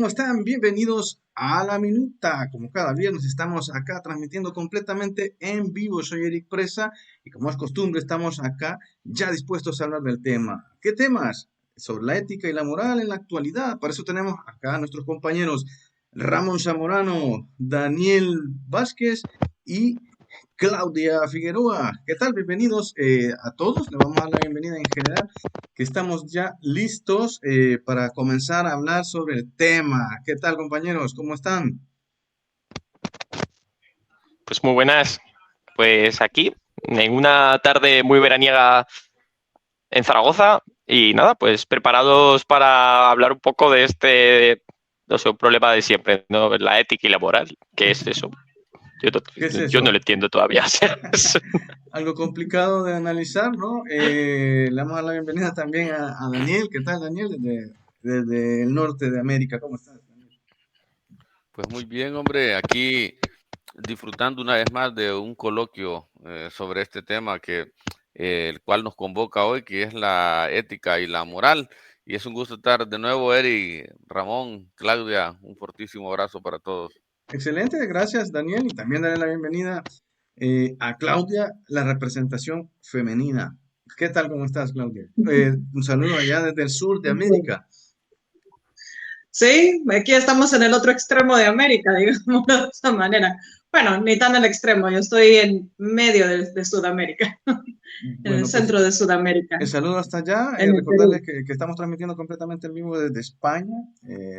¿Cómo están? Bienvenidos a La Minuta. Como cada viernes estamos acá transmitiendo completamente en vivo. Soy Eric Presa y como es costumbre estamos acá ya dispuestos a hablar del tema. ¿Qué temas? Sobre la ética y la moral en la actualidad. Para eso tenemos acá a nuestros compañeros Ramón Zamorano, Daniel Vázquez y Claudia Figueroa. ¿Qué tal? Bienvenidos a todos. Le vamos a dar la bienvenida en general que estamos ya listos para comenzar a hablar sobre el tema. ¿Qué tal, compañeros? ¿Cómo están? Pues muy buenas. Pues aquí, en una tarde muy veraniega en Zaragoza, y nada, pues preparados para hablar un poco de no sé, un problema de siempre, ¿no? La ética y la moral. ¿Qué es eso? Yo no, ¿Qué es yo no eso? lo entiendo todavía. Algo complicado de analizar, ¿no? Le damos a la bienvenida también a Daniel. ¿Qué tal, Daniel? Desde el norte de América. ¿Cómo estás, Daniel? Pues muy bien, hombre, aquí disfrutando una vez más de un coloquio sobre este tema el cual nos convoca hoy, que es la ética y la moral. Y es un gusto estar de nuevo, Eri, Ramón, Claudia, un fortísimo abrazo para todos. Excelente, gracias, Daniel. Y también daré la bienvenida a Claudia, la representación femenina. ¿Qué tal? ¿Cómo estás, Claudia? Un saludo allá desde el sur de América. Sí, aquí estamos en el otro extremo de América, digamos de esa manera. Bueno, ni tan al extremo, yo estoy en medio de Sudamérica, en el Bueno, pues centro de Sudamérica, el saludo hasta allá. en el Recordarles Perú. que estamos transmitiendo completamente en vivo desde España,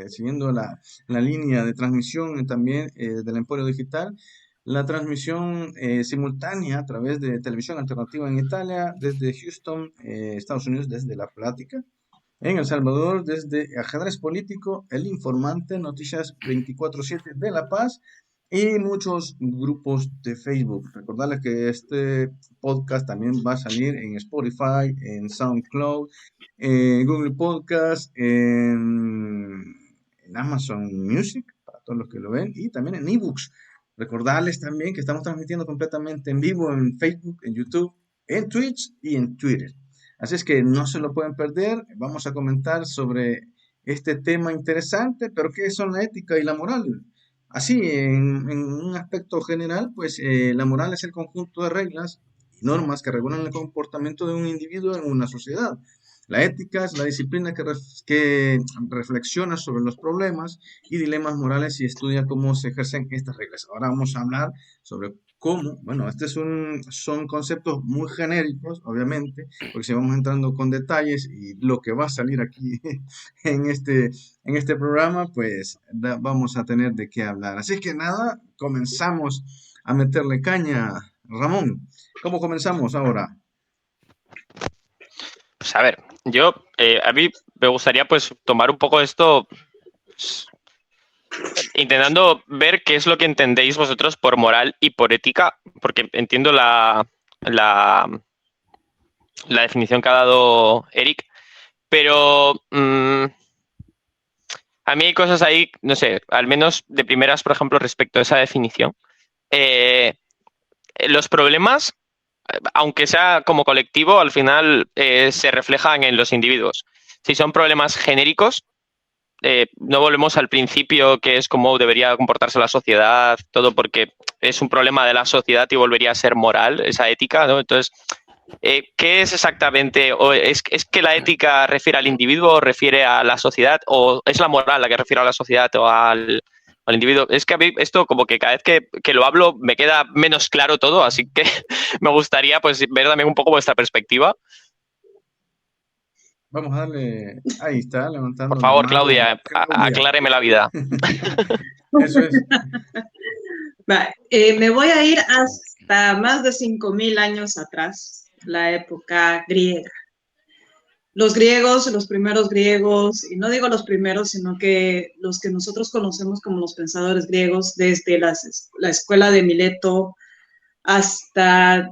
siguiendo la línea de transmisión también del Emporio Digital. La transmisión simultánea a través de televisión alternativa en Italia, desde Houston, Estados Unidos, desde La Plática. En El Salvador, desde Ajedrez Político, El Informante, Noticias 24/7 de La Paz y muchos grupos de Facebook. Recordarles que este podcast también va a salir en Spotify, en SoundCloud, en Google Podcast, en Amazon Music, para todos los que lo ven, y también en eBooks. Recordarles también que estamos transmitiendo completamente en vivo en Facebook, en YouTube, en Twitch y en Twitter. Así es que no se lo pueden perder. Vamos a comentar sobre este tema interesante, pero ¿qué son la ética y la moral? Así, en un aspecto general, pues la moral es el conjunto de reglas y normas que regulan el comportamiento de un individuo en una sociedad. La ética es la disciplina que reflexiona sobre los problemas y dilemas morales y estudia cómo se ejercen estas reglas. Ahora vamos a hablar sobre cómo, bueno, son conceptos muy genéricos, obviamente, porque si vamos entrando con detalles y lo que va a salir aquí en este programa, pues vamos a tener de qué hablar. Así que nada, comenzamos a meterle caña. Ramón, ¿cómo comenzamos ahora? Pues a ver, a mí me gustaría pues tomar un poco esto, pues, intentando ver qué es lo que entendéis vosotros por moral y por ética, porque entiendo la, la definición que ha dado Eric, pero a mí hay cosas ahí, no sé, al menos de primeras, por ejemplo, respecto a esa definición. Eh, los problemas, aunque sea como colectivo, al final se reflejan en los individuos. Si son problemas genéricos, no volvemos al principio, que es cómo debería comportarse la sociedad, todo porque es un problema de la sociedad y volvería a ser moral, esa ética, ¿no? Entonces, ¿qué es exactamente? ¿O es que la ética refiere al individuo, o refiere a la sociedad, o es la moral la que refiere a la sociedad o al individuo? Es que a mí esto como que cada vez que lo hablo me queda menos claro todo, así que me gustaría pues ver también un poco vuestra perspectiva. Vamos a darle, ahí está, Por levantando la favor, mano, Claudia, Claudia. acláreme la vida. Eso es. Va, me voy a ir hasta más de 5.000 años atrás, la época griega. Los griegos, los primeros griegos, y no digo los primeros, sino que los que nosotros conocemos como los pensadores griegos, desde la escuela de Mileto hasta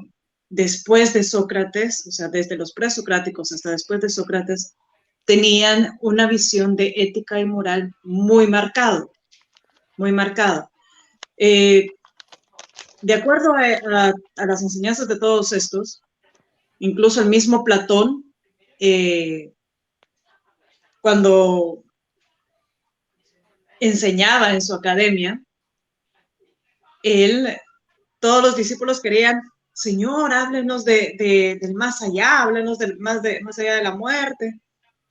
después de Sócrates, o sea, desde los presocráticos hasta después de Sócrates, tenían una visión de ética y moral muy marcado, muy marcado. De acuerdo a las enseñanzas de todos estos, incluso el mismo Platón, cuando enseñaba en su academia, todos los discípulos querían, Señor, háblenos del más allá, háblenos del más allá de la muerte.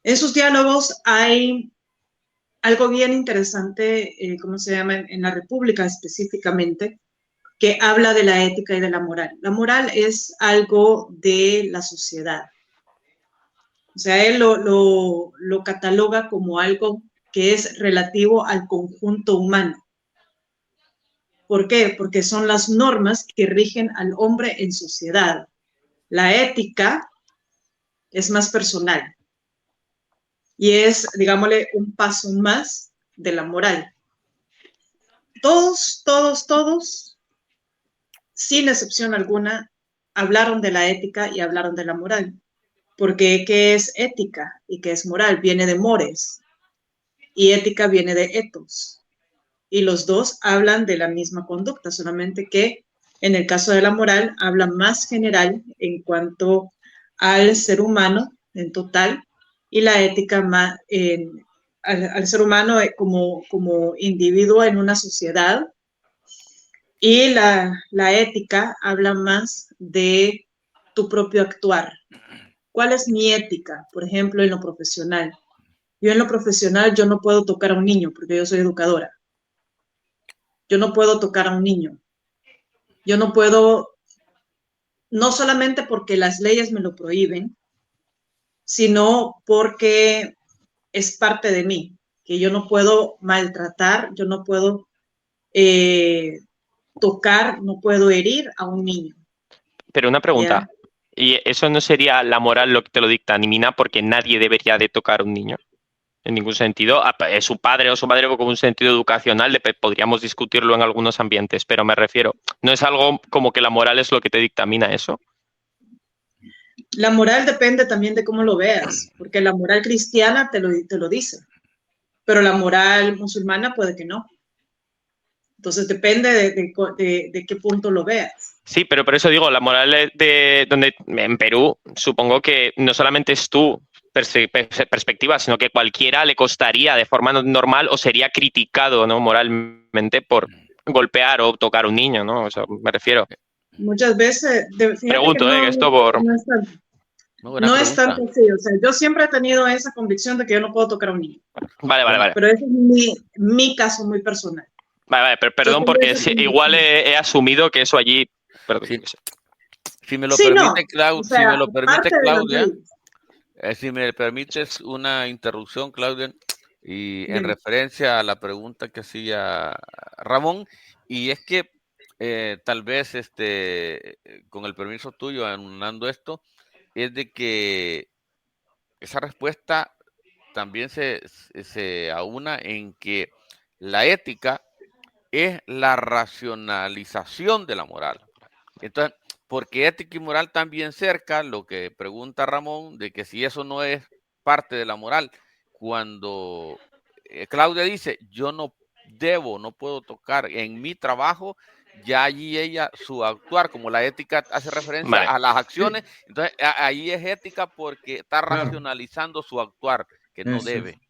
En sus diálogos hay algo bien interesante, ¿cómo se llama? En la República específicamente, que habla de la ética y de la moral. La moral es algo de la sociedad. O sea, él lo cataloga como algo que es relativo al conjunto humano. ¿Por qué? Porque son las normas que rigen al hombre en sociedad. La ética es más personal y es, digámosle, un paso más de la moral. Todos, sin excepción alguna, hablaron de la ética y hablaron de la moral. Porque ¿qué es ética y qué es moral? Viene de mores y ética viene de ethos. Y los dos hablan de la misma conducta, solamente que en el caso de la moral habla más general en cuanto al ser humano en total y la ética más al ser humano como individuo en una sociedad, y la ética habla más de tu propio actuar. ¿Cuál es mi ética? Por ejemplo, en lo profesional. Yo en lo profesional yo no puedo tocar a un niño porque yo soy educadora. Yo no puedo tocar a un niño. Yo no puedo, no solamente porque las leyes me lo prohíben, sino porque es parte de mí, que yo no puedo maltratar, yo no puedo tocar, no puedo herir a un niño. Pero una pregunta, ¿y eso no sería la moral lo que te lo dicta, Nimina, porque nadie debería de tocar a un niño? En ningún sentido. Es su padre o su madre con un sentido educacional, podríamos discutirlo en algunos ambientes, pero me refiero, ¿no es algo como que la moral es lo que te dictamina eso? La moral depende también de cómo lo veas, porque la moral cristiana te lo dice, pero la moral musulmana puede que no. Entonces depende de qué punto lo veas. Sí, pero por eso digo, la moral de donde en Perú, supongo que no solamente es tu perspectiva, sino que cualquiera le costaría de forma normal o sería criticado, ¿no?, moralmente por golpear o tocar a un niño, ¿no? O sea, me refiero. Muchas veces... Pregunto, que esto por... No es tanto así, o sea, yo siempre he tenido esa convicción de que yo no puedo tocar a un niño. Vale. Pero ese es mi caso muy personal. Vale, pero perdón, porque igual he asumido que eso allí... Perdón, sí. Si me lo permite, no. si me lo permite, Claudia, si me permites una interrupción, Claudia, y en referencia a la pregunta que hacía Ramón, y es que tal vez con el permiso tuyo, anulando esto, es de que esa respuesta también se aúna en que la ética es la racionalización de la moral. Entonces, porque ética y moral también cerca, lo que pregunta Ramón, de que si eso no es parte de la moral, cuando Claudia dice, yo no puedo tocar en mi trabajo, ya allí ella, su actuar, como la ética hace referencia a las acciones, entonces ahí es ética porque está racionalizando su actuar, que no debe.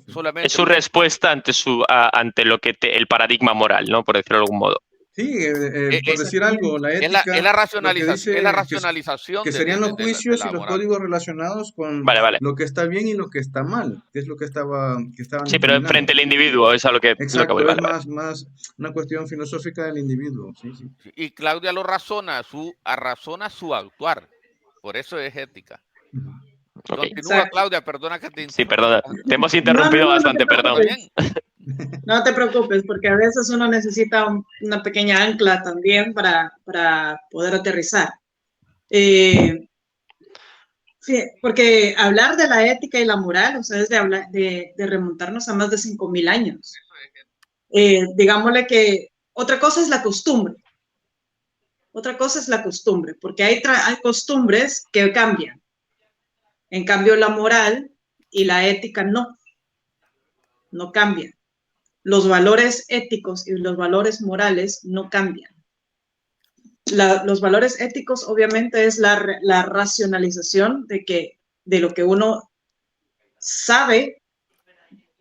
Solamente es su respuesta ante lo que el paradigma moral, ¿no? Por decirlo de algún modo. Sí, por decir algo, la ética es la racionalización que serían los juicios y los códigos relacionados con lo que está bien y lo que está mal, que es lo que estaban sí, pero frente al individuo es a lo que... Exacto, lo que es más una cuestión filosófica del individuo. Sí. Y Claudia lo razona su actuar, por eso es ética. Okay. Continúa, Claudia, perdona que te interrumpa. Sí, perdona, te hemos interrumpido bastante, perdón. No te preocupes, porque a veces uno necesita una pequeña ancla también para poder aterrizar. Sí, porque hablar de la ética y la moral, o sea, es de remontarnos a más de 5.000 años. Digámosle que otra cosa es la costumbre. Porque hay costumbres que cambian. En cambio, la moral y la ética no cambian. Los valores éticos y los valores morales no cambian. Los valores éticos obviamente es la racionalización de lo que uno sabe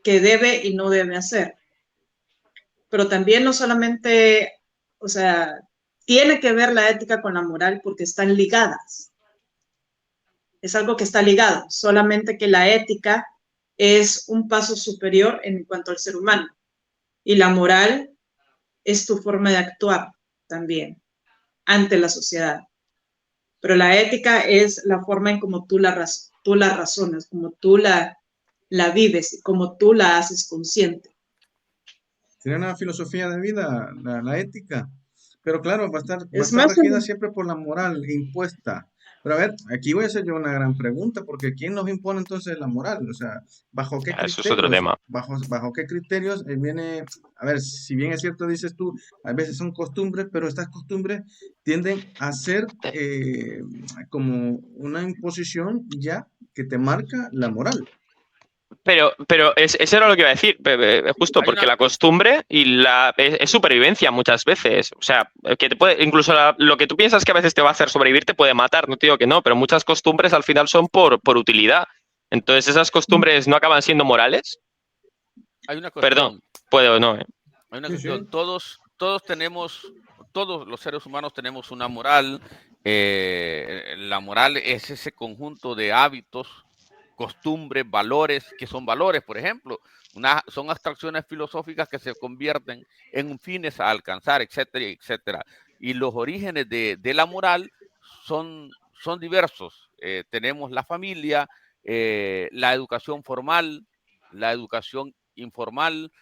que debe y no debe hacer. pero también no solamente, o sea, tiene que ver la ética con la moral porque están ligadas. Es algo que está ligado, solamente que la ética es un paso superior en cuanto al ser humano y la moral es tu forma de actuar también ante la sociedad. Pero la ética es la forma en cómo tú la razonas, como tú la vives, como tú la haces consciente. Sería una filosofía de vida, la ética. Pero claro, va a Es estar más, regida siempre por la moral impuesta. Pero a ver, aquí voy a hacer yo una gran pregunta, porque ¿quién nos impone entonces la moral? O sea, ¿bajo qué Ya, eso es otro criterios? tema. ¿Bajo qué criterios viene? A ver, si bien es cierto, dices tú, a veces son costumbres, pero estas costumbres tienden a ser como una imposición ya que te marca la moral. Pero eso era lo que iba a decir, justo Hay porque una, la costumbre es supervivencia muchas veces. O sea, que te puede, incluso lo que tú piensas que a veces te va a hacer sobrevivir te puede matar, no te digo que no, pero muchas costumbres al final son por utilidad. Entonces, ¿esas costumbres no acaban siendo morales? hay una Perdón, cuestión, puede o no, ¿eh? hay una Sí, sí. cuestión. Todos tenemos, todos los seres humanos tenemos una moral. La moral es ese conjunto de hábitos, costumbres, valores, que son valores, por ejemplo, son abstracciones filosóficas que se convierten en fines a alcanzar, etcétera, etcétera. Y los orígenes de la moral son diversos. Tenemos la familia, la educación formal, la educación informal,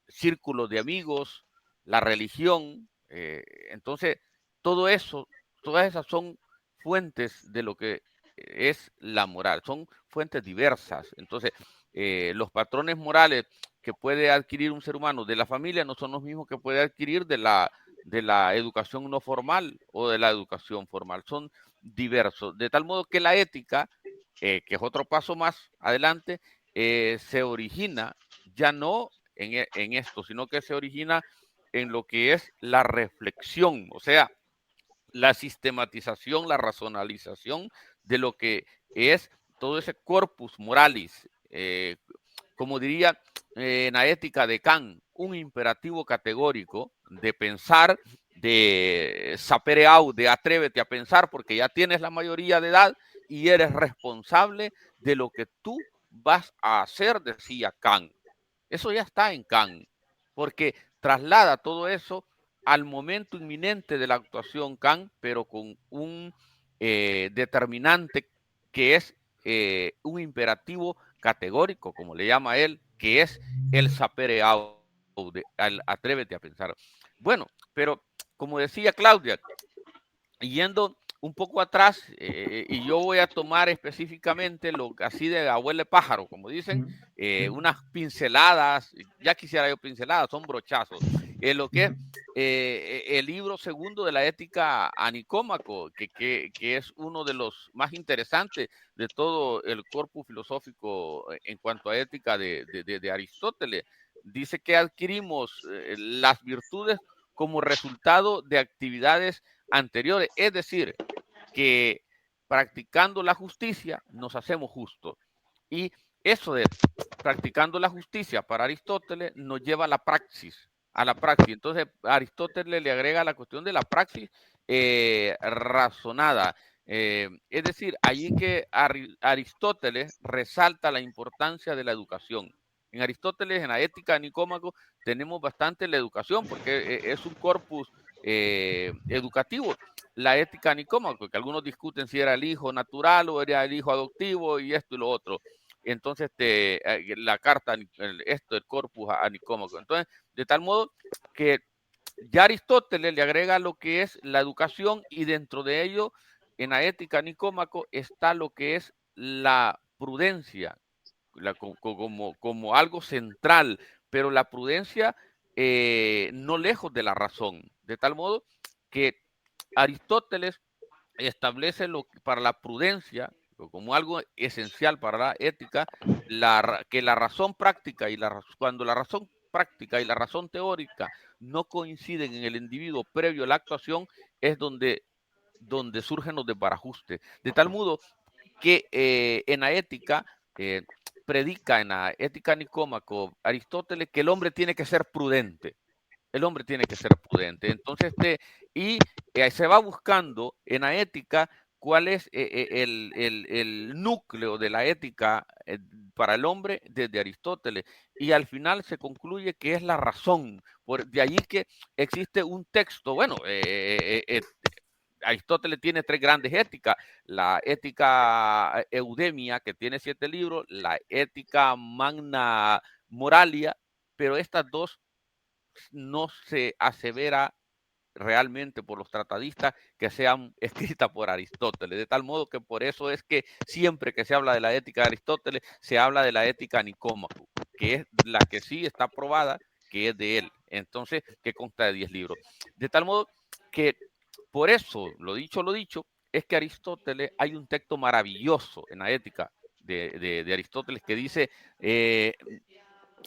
círculos de amigos, la religión. Entonces, todo eso, todas esas son fuentes de lo que es la moral, son fuentes diversas. Entonces, los patrones morales que puede adquirir un ser humano de la familia no son los mismos que puede adquirir de la educación no formal o de la educación formal, son diversos. De tal modo que la ética, que es otro paso más adelante, se origina ya no en esto, sino que se origina en lo que es la reflexión, o sea, la sistematización, la racionalización de lo que es todo ese corpus moralis, como diría en la ética de Kant, un imperativo categórico de pensar, de sapere aude, atrévete a pensar porque ya tienes la mayoría de edad y eres responsable de lo que tú vas a hacer, decía Kant. Eso ya está en Kant, porque traslada todo eso al momento inminente de la actuación Kant, pero con un determinante que es un imperativo categórico, como le llama él, que es el sapere aude, atrévete a pensar. Bueno, pero como decía Claudia, yendo un poco atrás, y yo voy a tomar específicamente lo así de abuelo de pájaro, como dicen, Sí. unas pinceladas, ya quisiera yo pinceladas, son brochazos, lo que es el libro segundo de la ética a Nicómaco, que es uno de los más interesantes de todo el corpus filosófico en cuanto a ética de Aristóteles. Dice que adquirimos las virtudes como resultado de actividades anteriores, es decir, que practicando la justicia nos hacemos justos. Y eso de practicando la justicia para Aristóteles nos lleva a la praxis, a la praxis. Entonces Aristóteles le agrega la cuestión de la praxis razonada. Es decir, allí que Aristóteles resalta la importancia de la educación. En Aristóteles, en la ética de Nicómaco, tenemos bastante la educación porque es un corpus educativo. La ética de Nicómaco, que algunos discuten si era el hijo natural o era el hijo adoptivo y esto y lo otro. Entonces, la carta, el corpus a Nicómaco. Entonces, de tal modo que ya Aristóteles le agrega lo que es la educación y dentro de ello, en la ética Nicómaco, está lo que es la prudencia, como algo central, pero la prudencia no lejos de la razón, de tal modo que Aristóteles establece para la prudencia como algo esencial para la ética, que la razón práctica cuando la razón práctica y la razón teórica no coinciden en el individuo previo a la actuación, es donde surgen los desbarajustes. De tal modo que en la ética predica en la Ética Nicómaco Aristóteles que el hombre tiene que ser prudente. El hombre tiene que ser prudente. Entonces, se va buscando en la ética cuál es el núcleo de la ética para el hombre desde Aristóteles. Y al final se concluye que es la razón. De allí que existe un texto, bueno, Aristóteles tiene 3 grandes éticas: la ética Eudemia, que tiene 7 libros, la ética Magna Moralia, pero estas dos no se asevera realmente por los tratadistas que sean escritas por Aristóteles, de tal modo que por eso es que siempre que se habla de la ética de Aristóteles, se habla de la ética Nicómaco, que es la que sí está probada, que es de él, entonces, que consta de 10 libros. De tal modo que, por eso, lo dicho, es que Aristóteles, hay un texto maravilloso en la ética de Aristóteles que dice,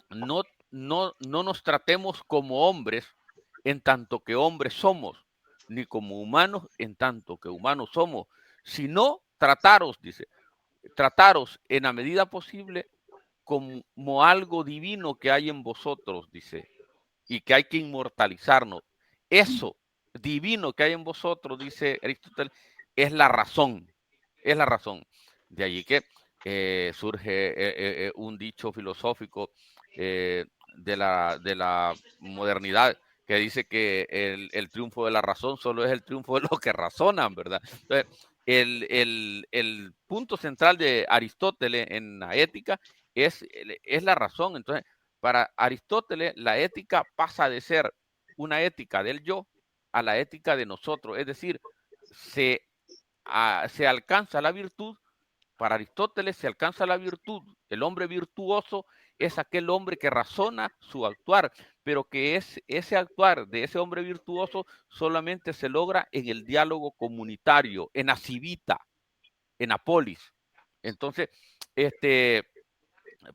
no nos tratemos como hombres en tanto que hombres somos, ni como humanos en tanto que humanos somos, sino trataros, dice, trataros en la medida posible como algo divino que hay en vosotros, dice, y que hay que inmortalizarnos. Eso divino que hay en vosotros, dice Aristóteles, es la razón, es la razón. De allí que surge un dicho filosófico de la modernidad que dice que el triunfo de la razón solo es el triunfo de los que razonan, ¿verdad? Entonces, el punto central de Aristóteles en la ética es la razón. Entonces, para Aristóteles, la ética pasa de ser una ética del yo a la ética de nosotros. Es decir, se alcanza la virtud. Para Aristóteles se alcanza la virtud. El hombre virtuoso es aquel hombre que razona su actuar, pero que ese actuar de ese hombre virtuoso solamente se logra en el diálogo comunitario, en la civita, en la polis. Entonces,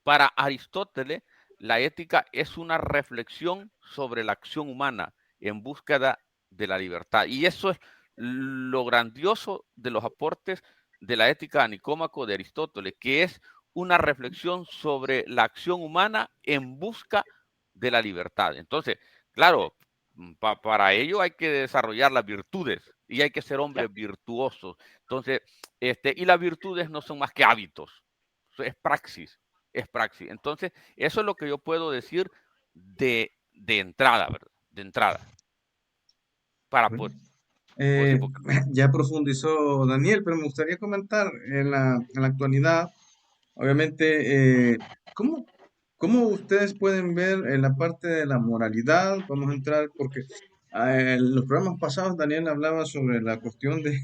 para Aristóteles, la ética es una reflexión sobre la acción humana en búsqueda de la libertad. Y eso es lo grandioso de los aportes de la ética a Nicómaco de Aristóteles, que es una reflexión sobre la acción humana en busca de la libertad. Entonces, claro, para ello hay que desarrollar las virtudes y hay que ser hombres virtuosos. Entonces, y las virtudes no son más que hábitos, es praxis. Es praxis. Entonces, eso es lo que yo puedo decir de entrada, ¿verdad? De entrada. Para Bueno, porque, ya profundizó Daniel, pero me gustaría comentar en la actualidad, obviamente, ¿cómo ustedes pueden ver en la parte de la moralidad? Vamos a entrar porque en los programas pasados Daniel hablaba sobre la cuestión de,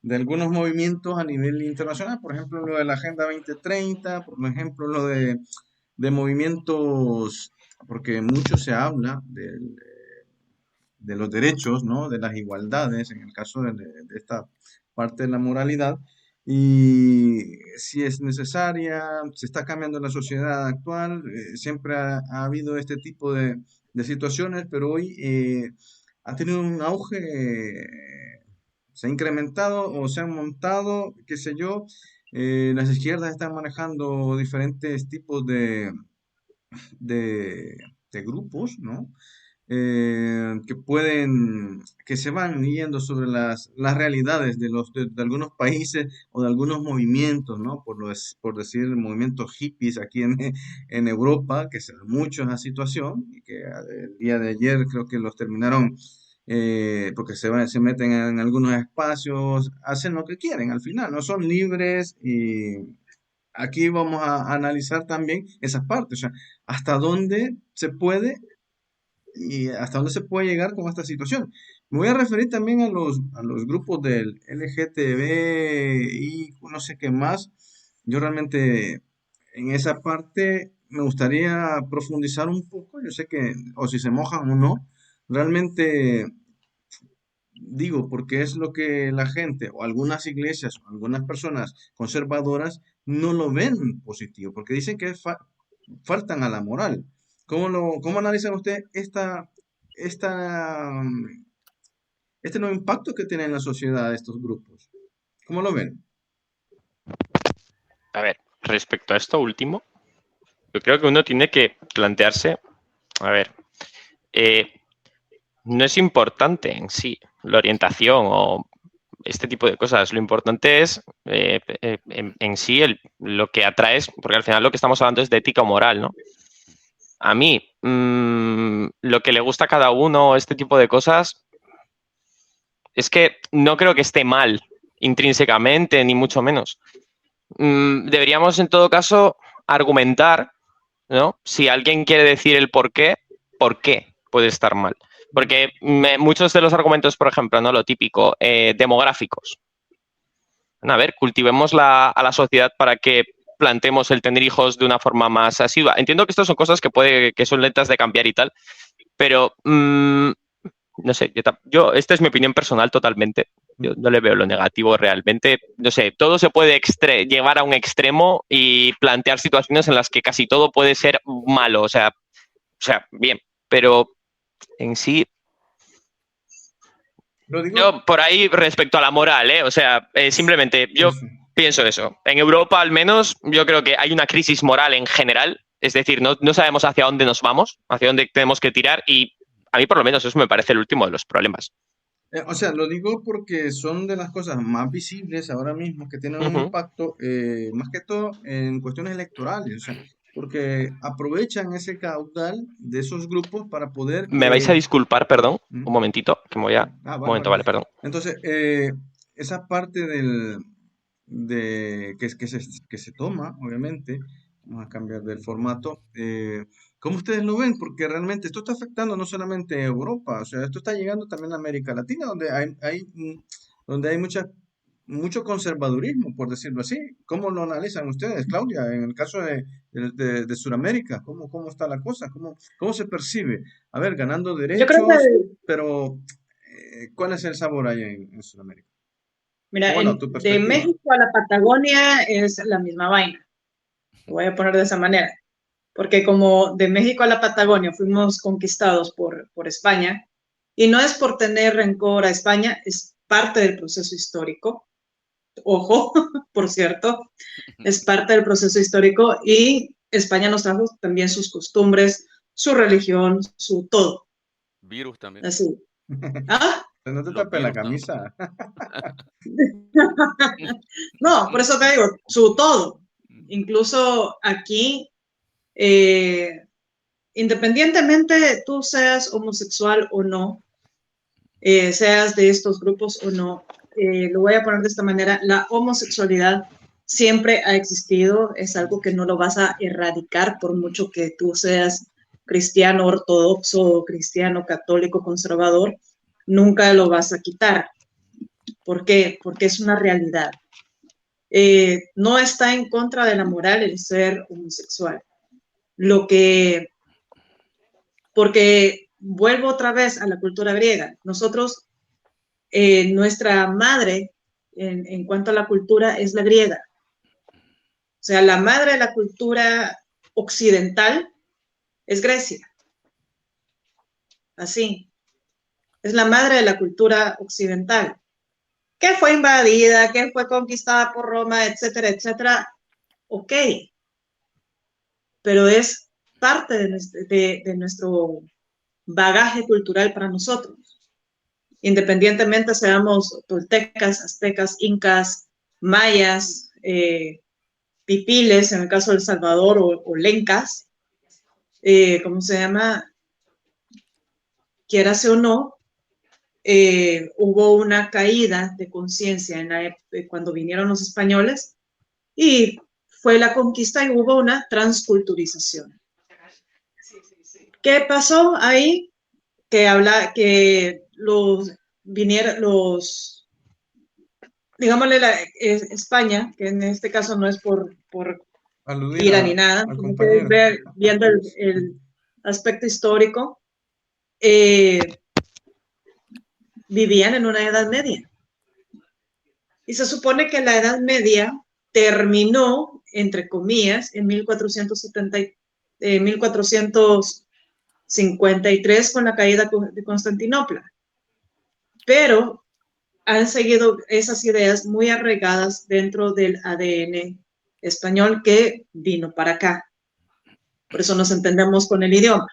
de algunos movimientos a nivel internacional, por ejemplo, lo de la Agenda 2030, por ejemplo, lo de movimientos, porque mucho se habla de los derechos, ¿no? De las igualdades, en el caso de esta parte de la moralidad, y si es necesaria, se está cambiando la sociedad actual, siempre ha habido este tipo de situaciones, pero hoy ha tenido un auge, se ha incrementado o se han montado, qué sé yo, las izquierdas están manejando diferentes tipos de, de grupos, ¿no? Que se van yendo sobre las realidades de algunos países o de algunos movimientos, ¿no? Por decir movimientos hippies aquí en Europa, que se da mucho esa situación, y que el día de ayer creo que los terminaron, porque se meten en algunos espacios, hacen lo que quieren al final, no son libres y aquí vamos a analizar también esas partes, o sea, hasta dónde se puede y hasta dónde se puede llegar con esta situación. Me voy a referir también a los grupos del LGTB y no sé qué más. Yo realmente en esa parte me gustaría profundizar un poco. Yo sé que, o si se mojan o no, realmente digo, porque es lo que la gente o algunas iglesias o algunas personas conservadoras no lo ven positivo, porque dicen que faltan a la moral. ¿Cómo analizan usted esta, este nuevo impacto que tienen en la sociedad estos grupos? ¿Cómo lo ven? A ver, respecto a esto último, yo creo que uno tiene que plantearse, a ver, no es importante en sí la orientación o este tipo de cosas. Lo importante es en sí lo que atraes, porque al final lo que estamos hablando es de ética o moral, ¿no? A mí, lo que le gusta a cada uno, este tipo de cosas, es que no creo que esté mal intrínsecamente, ni mucho menos. Deberíamos, en todo caso, argumentar, ¿no? Si alguien quiere decir el por qué puede estar mal. Porque muchos de los argumentos, por ejemplo, ¿no? Lo típico, demográficos. A ver, cultivemos a la sociedad para que planteemos el tener hijos de una forma más asidua. Entiendo que estas son cosas que son lentas de cambiar y tal, pero no sé, esta es mi opinión personal totalmente. Yo no le veo lo negativo realmente. No sé, todo se puede llevar a un extremo y plantear situaciones en las que casi todo puede ser malo. O sea, bien, pero en sí, yo por ahí respecto a la moral, o sea, simplemente yo pienso eso. En Europa, al menos, yo creo que hay una crisis moral en general. Es decir, no sabemos hacia dónde nos vamos, hacia dónde tenemos que tirar y a mí por lo menos eso me parece el último de los problemas. O sea, lo digo porque son de las cosas más visibles ahora mismo que tienen un impacto, más que todo en cuestiones electorales, o sea, porque aprovechan ese caudal de esos grupos para poder... ¿Me vais a disculpar, perdón? Un momentito, que me voy a... vale, un momento, vale, perdón. Entonces, esa parte que se toma, obviamente, vamos a cambiar del formato, ¿cómo ustedes lo ven? Porque realmente esto está afectando no solamente a Europa, o sea, esto está llegando también a América Latina, donde hay mucho conservadurismo, por decirlo así. ¿Cómo lo analizan ustedes, Claudia, en el caso de Sudamérica? ¿Cómo está la cosa? ¿Cómo se percibe? A ver, ganando Yo creo derechos, que, pero ¿cuál es el sabor ahí en Sudamérica? mira, Bueno, tu de perspectiva. México a la Patagonia es la misma vaina. Lo voy a poner de esa manera. Porque como de México a la Patagonia fuimos conquistados por España, y no es por tener rencor a España, es parte del proceso histórico. Ojo, por cierto, es parte del proceso histórico y España nos trajo también sus costumbres, su religión, su todo. Virus también. Así. ¿Ah? No te Los tapes la virus también. camisa. No, por eso te digo, su todo. Incluso aquí, independientemente tú seas homosexual o no, seas de estos grupos o no, lo voy a poner de esta manera, la homosexualidad siempre ha existido, es algo que no lo vas a erradicar por mucho que tú seas cristiano ortodoxo, cristiano católico conservador, nunca lo vas a quitar. ¿Por qué? Porque es una realidad. No está en contra de la moral el ser homosexual. Porque vuelvo otra vez a la cultura griega. Nosotros, nuestra madre en cuanto a la cultura es la griega. O sea, la madre de la cultura occidental es Grecia. Así. Es la madre de la cultura occidental. Que fue invadida, que fue conquistada por Roma, etcétera, etcétera. Ok. Pero es parte de nuestro bagaje cultural para nosotros. Independientemente seamos toltecas, aztecas, incas, mayas, pipiles, en el caso de El Salvador, o lencas, ¿cómo se llama? Quierase o no, hubo una caída de conciencia cuando vinieron los españoles y fue la conquista y hubo una transculturización. ¿Qué pasó ahí? Que digámosle España, que en este caso no es por ira ni nada, sino que es viendo el aspecto histórico, vivían en una Edad Media. Y se supone que la Edad Media terminó, entre comillas, en 1453 con la caída de Constantinopla. Pero han seguido esas ideas muy arraigadas dentro del ADN español que vino para acá. Por eso nos entendemos con el idioma.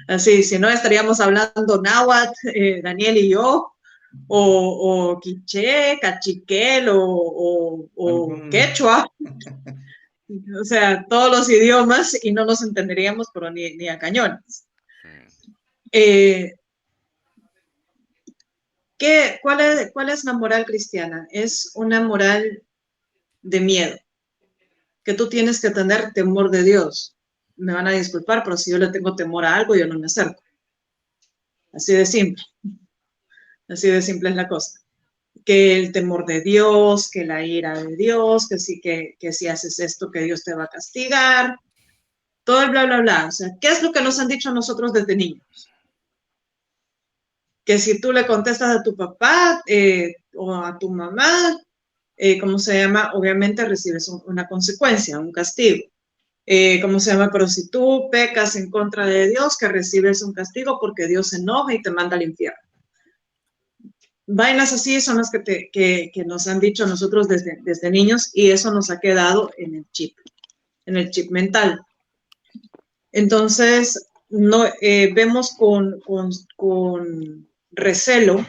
Así, si no estaríamos hablando náhuatl, Daniel y yo, o quiché, cachiquel, o quechua. O sea, todos los idiomas y no nos entenderíamos, pero ni a cañones. ¿Cuál es la moral cristiana? Es una moral de miedo, que tú tienes que tener temor de Dios. Me van a disculpar, pero si yo le tengo temor a algo, yo no me acerco. Así de simple. Así de simple es la cosa. Que el temor de Dios, que la ira de Dios, que si haces esto, que Dios te va a castigar. Todo el bla, bla, bla. O sea, ¿qué es lo que nos han dicho a nosotros desde niños? Que si tú le contestas a tu papá o a tu mamá, ¿cómo se llama? Obviamente recibes una consecuencia, un castigo. ¿Cómo se llama? Pero si tú pecas en contra de Dios, que recibes un castigo porque Dios se enoja y te manda al infierno. Vainas así son las que nos han dicho a nosotros desde niños y eso nos ha quedado en el chip mental. Entonces, no, vemos con recelo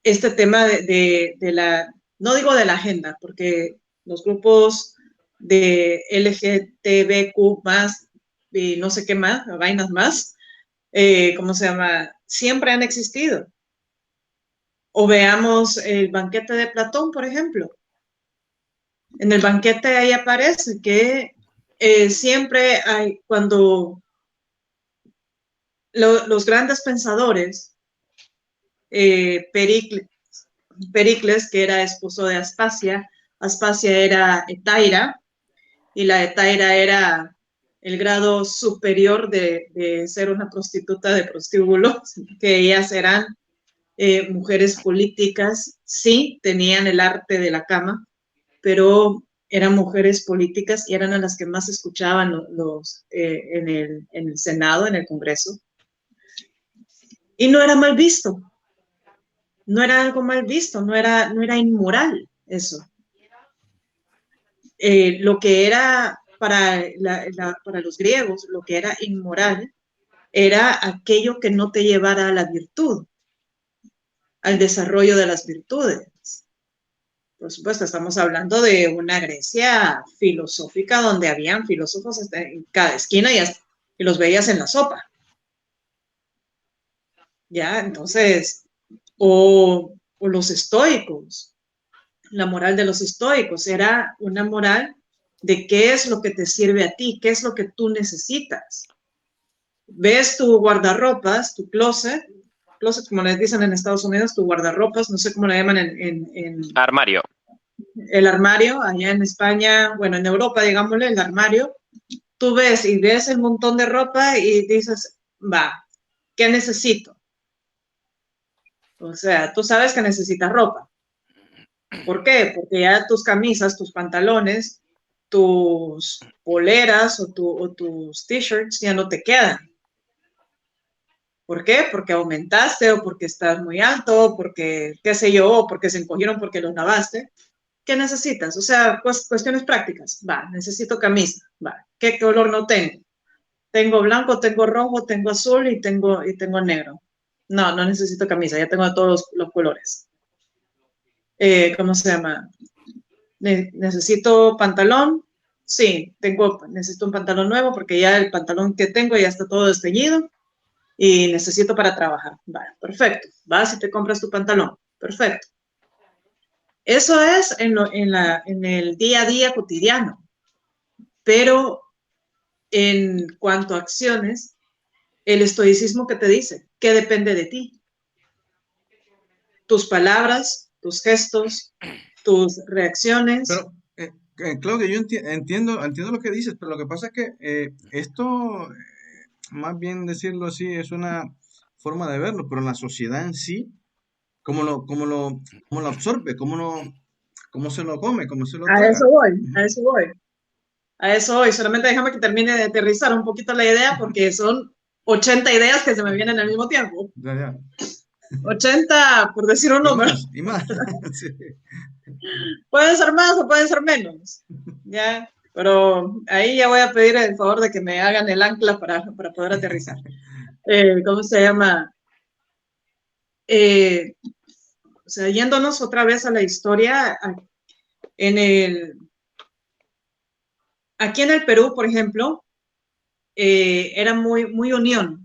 este tema de la, no digo de la agenda, porque los grupos de LGTBQ más y no sé qué más, vainas más, ¿cómo se llama? Siempre han existido. O veamos el banquete de Platón, por ejemplo. En el banquete ahí aparece que siempre hay, cuando los grandes pensadores, Pericles, que era esposo de Aspasia, Aspasia era Etaira, y la Etaira era el grado superior de ser una prostituta de prostíbulos, que ellas eran mujeres políticas, sí, tenían el arte de la cama, pero eran mujeres políticas y eran a las que más escuchaban en el Senado, en el Congreso. Y no era mal visto, no era algo mal visto, no era inmoral eso. Lo que era para los griegos, lo que era inmoral, era aquello que no te llevara a la virtud, al desarrollo de las virtudes. Por supuesto, estamos hablando de una Grecia filosófica donde habían filósofos en cada esquina y los veías en la sopa. ¿Ya? Entonces, o los estoicos. La moral de los estoicos era una moral de qué es lo que te sirve a ti, qué es lo que tú necesitas. Ves tu guardarropas, tu closet, como les dicen en Estados Unidos, tu guardarropas, no sé cómo le llaman en armario. El armario, allá en España, bueno, en Europa, digámosle, el armario. Tú ves y ves el montón de ropa y dices, va, ¿qué necesito? O sea, tú sabes que necesitas ropa. ¿Por qué? Porque ya tus camisas, tus pantalones, tus poleras o tus t-shirts ya no te quedan. ¿Por qué? Porque aumentaste o porque estás muy alto, porque, qué sé yo, o porque se encogieron porque los lavaste. ¿Qué necesitas? O sea, cuestiones prácticas. Va, necesito camisa. Va, ¿qué color no tengo? Tengo blanco, tengo rojo, tengo azul y tengo negro. No, no necesito camisa, ya tengo todos los colores. ¿Cómo se llama? ¿Necesito pantalón? Sí, necesito un pantalón nuevo porque ya el pantalón que tengo ya está todo desteñido y necesito para trabajar. Vale, perfecto. Vas y te compras tu pantalón. Perfecto. Eso es en el día a día cotidiano. Pero en cuanto a acciones, el estoicismo que te dice, ¿qué depende de ti? Tus palabras, tus gestos, tus reacciones. Pero, Claudia, yo entiendo lo que dices, pero lo que pasa es que esto, más bien decirlo así, es una forma de verlo, pero en la sociedad en sí, ¿cómo lo absorbe? ¿Cómo se lo come? ¿Cómo se lo traga? A eso voy. Solamente déjame que termine de aterrizar un poquito la idea porque son 80 ideas que se me vienen al mismo tiempo. Ya. 80, por decir un número. Y más. Sí. Pueden ser más o pueden ser menos. Ya, pero ahí ya voy a pedir el favor de que me hagan el ancla para poder aterrizar. ¿Cómo se llama? O sea, yéndonos otra vez a la historia, aquí en el Perú, por ejemplo, era muy unión.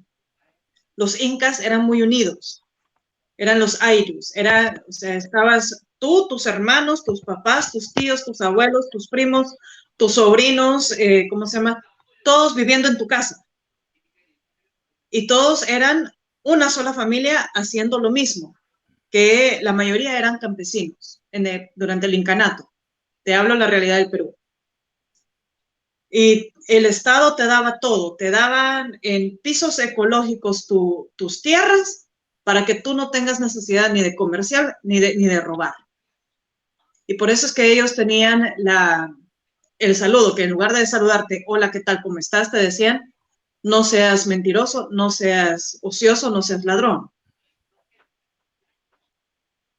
Los incas eran muy unidos, eran los airus, o sea, estabas tú, tus hermanos, tus papás, tus tíos, tus abuelos, tus primos, tus sobrinos, ¿cómo se llama? Todos viviendo en tu casa. Y todos eran una sola familia haciendo lo mismo, que la mayoría eran campesinos durante el incanato. Te hablo de la realidad del Perú. Y el Estado te daba todo, te daban en pisos ecológicos tus tierras para que tú no tengas necesidad ni de comerciar ni de robar. Y por eso es que ellos tenían el saludo, que en lugar de saludarte, hola, ¿qué tal? ¿Cómo estás? Te decían, no seas mentiroso, no seas ocioso, no seas ladrón.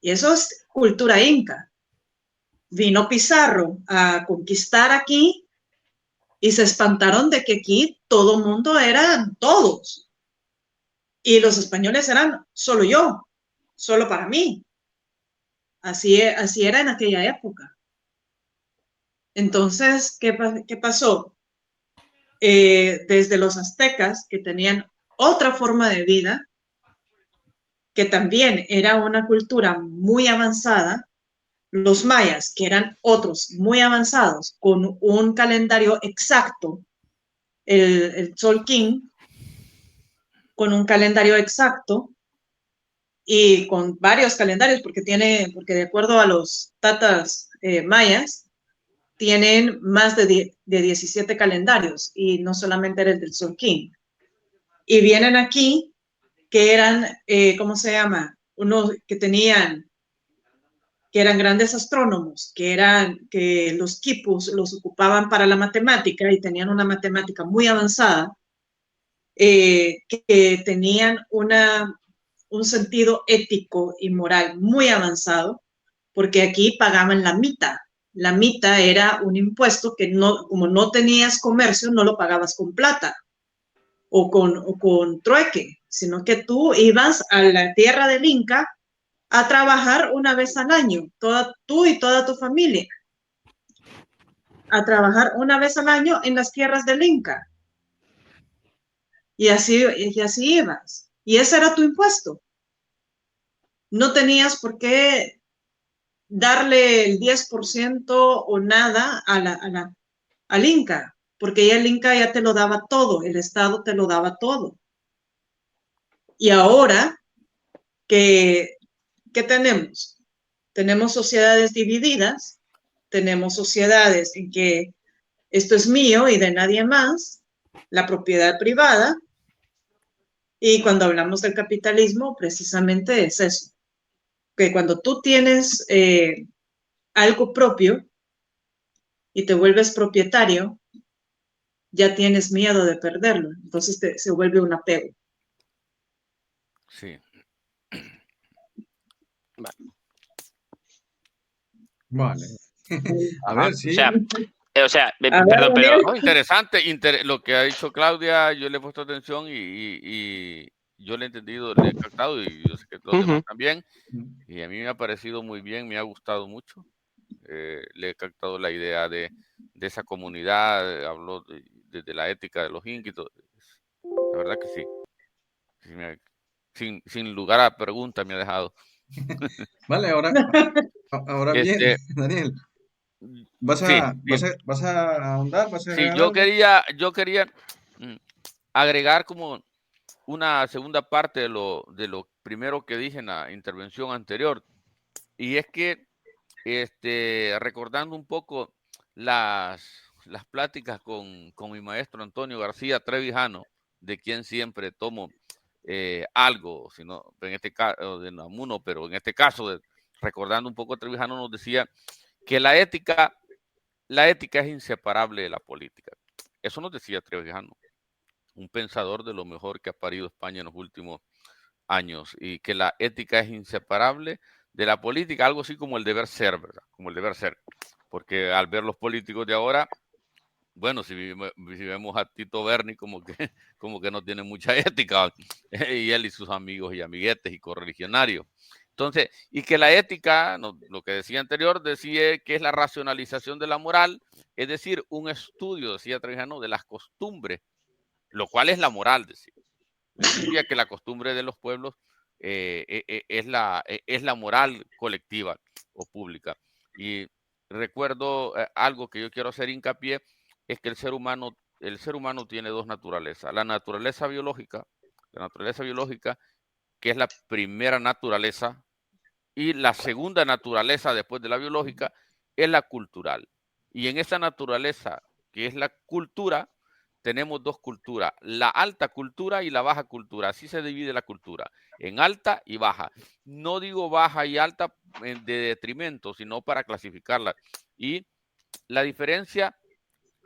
Y eso es cultura inca. Vino Pizarro a conquistar aquí y se espantaron de que aquí todo mundo eran todos. Y los españoles eran solo yo, solo para mí. Así era en aquella época. Entonces, ¿qué pasó? Desde los aztecas, que tenían otra forma de vida, que también era una cultura muy avanzada, los mayas, que eran otros muy avanzados, con un calendario exacto, el Tzolk'in, con un calendario exacto y con varios calendarios, porque de acuerdo a los tatas mayas, tienen más de 17 calendarios y no solamente era el del Tzolk'in. Y vienen aquí que eran, ¿cómo se llama? Unos que eran grandes astrónomos, que los quipus los ocupaban para la matemática y tenían una matemática muy avanzada, que tenían un sentido ético y moral muy avanzado, porque aquí pagaban la mita. La mita era un impuesto que como no tenías comercio, no lo pagabas con plata o con trueque, sino que tú ibas a la tierra del Inca a trabajar una vez al año, tú y toda tu familia, a trabajar una vez al año en las tierras del Inca. Y así ibas. Y ese era tu impuesto. No tenías por qué darle el 10% o nada al Inca, porque ya el Inca ya te lo daba todo, el Estado te lo daba todo. Y ahora, ¿qué tenemos? Tenemos sociedades divididas, tenemos sociedades en que esto es mío y de nadie más, la propiedad privada, y cuando hablamos del capitalismo, precisamente es eso, que cuando tú tienes algo propio y te vuelves propietario, ya tienes miedo de perderlo, entonces se vuelve un apego. Sí. Vale. A ver, sí. O sea, ver, perdón, pero No, interesante, lo que ha dicho Claudia, yo le he puesto atención y yo le he entendido, le he captado y yo sé que los demás también. Y a mí me ha parecido muy bien, me ha gustado mucho. Le he captado la idea de esa comunidad, habló de la ética de los inquitos. La verdad que sí. Sin lugar a pregunta me ha dejado. Vale, ahora bien, Daniel, ¿vas a ahondar? ¿Vas a Sí, agregar yo algo? quería agregar como una segunda parte de lo primero que dije en la intervención anterior. Y es que, recordando un poco las pláticas con mi maestro Antonio García Trevijano, de quien siempre tomo algo, sino en este caso de Namuno, pero en este caso, recordando un poco a Trevijano, nos decía que la ética es inseparable de la política. Eso nos decía Trevijano, un pensador de lo mejor que ha parido España en los últimos años y que la ética es inseparable de la política, algo así como el deber ser, ¿verdad? Como el deber ser. Porque al ver los políticos de ahora, bueno, si vemos a Tito Berni como que no tiene mucha ética, y él y sus amigos y amiguetes y correligionarios. Entonces, y que la ética, no, lo que decía anterior, decía que es la racionalización de la moral, es decir, un estudio, decía Trevijano, de las costumbres, lo cual es la moral, decía que la costumbre de los pueblos es la moral colectiva o pública. Y recuerdo algo que yo quiero hacer hincapié, es que el ser humano tiene dos naturalezas. La naturaleza biológica, que es la primera naturaleza, y la segunda naturaleza después de la biológica es la cultural. Y en esa naturaleza, que es la cultura, tenemos dos culturas, la alta cultura y la baja cultura. Así se divide la cultura, en alta y baja. No digo baja y alta de detrimento, sino para clasificarla. Y la diferencia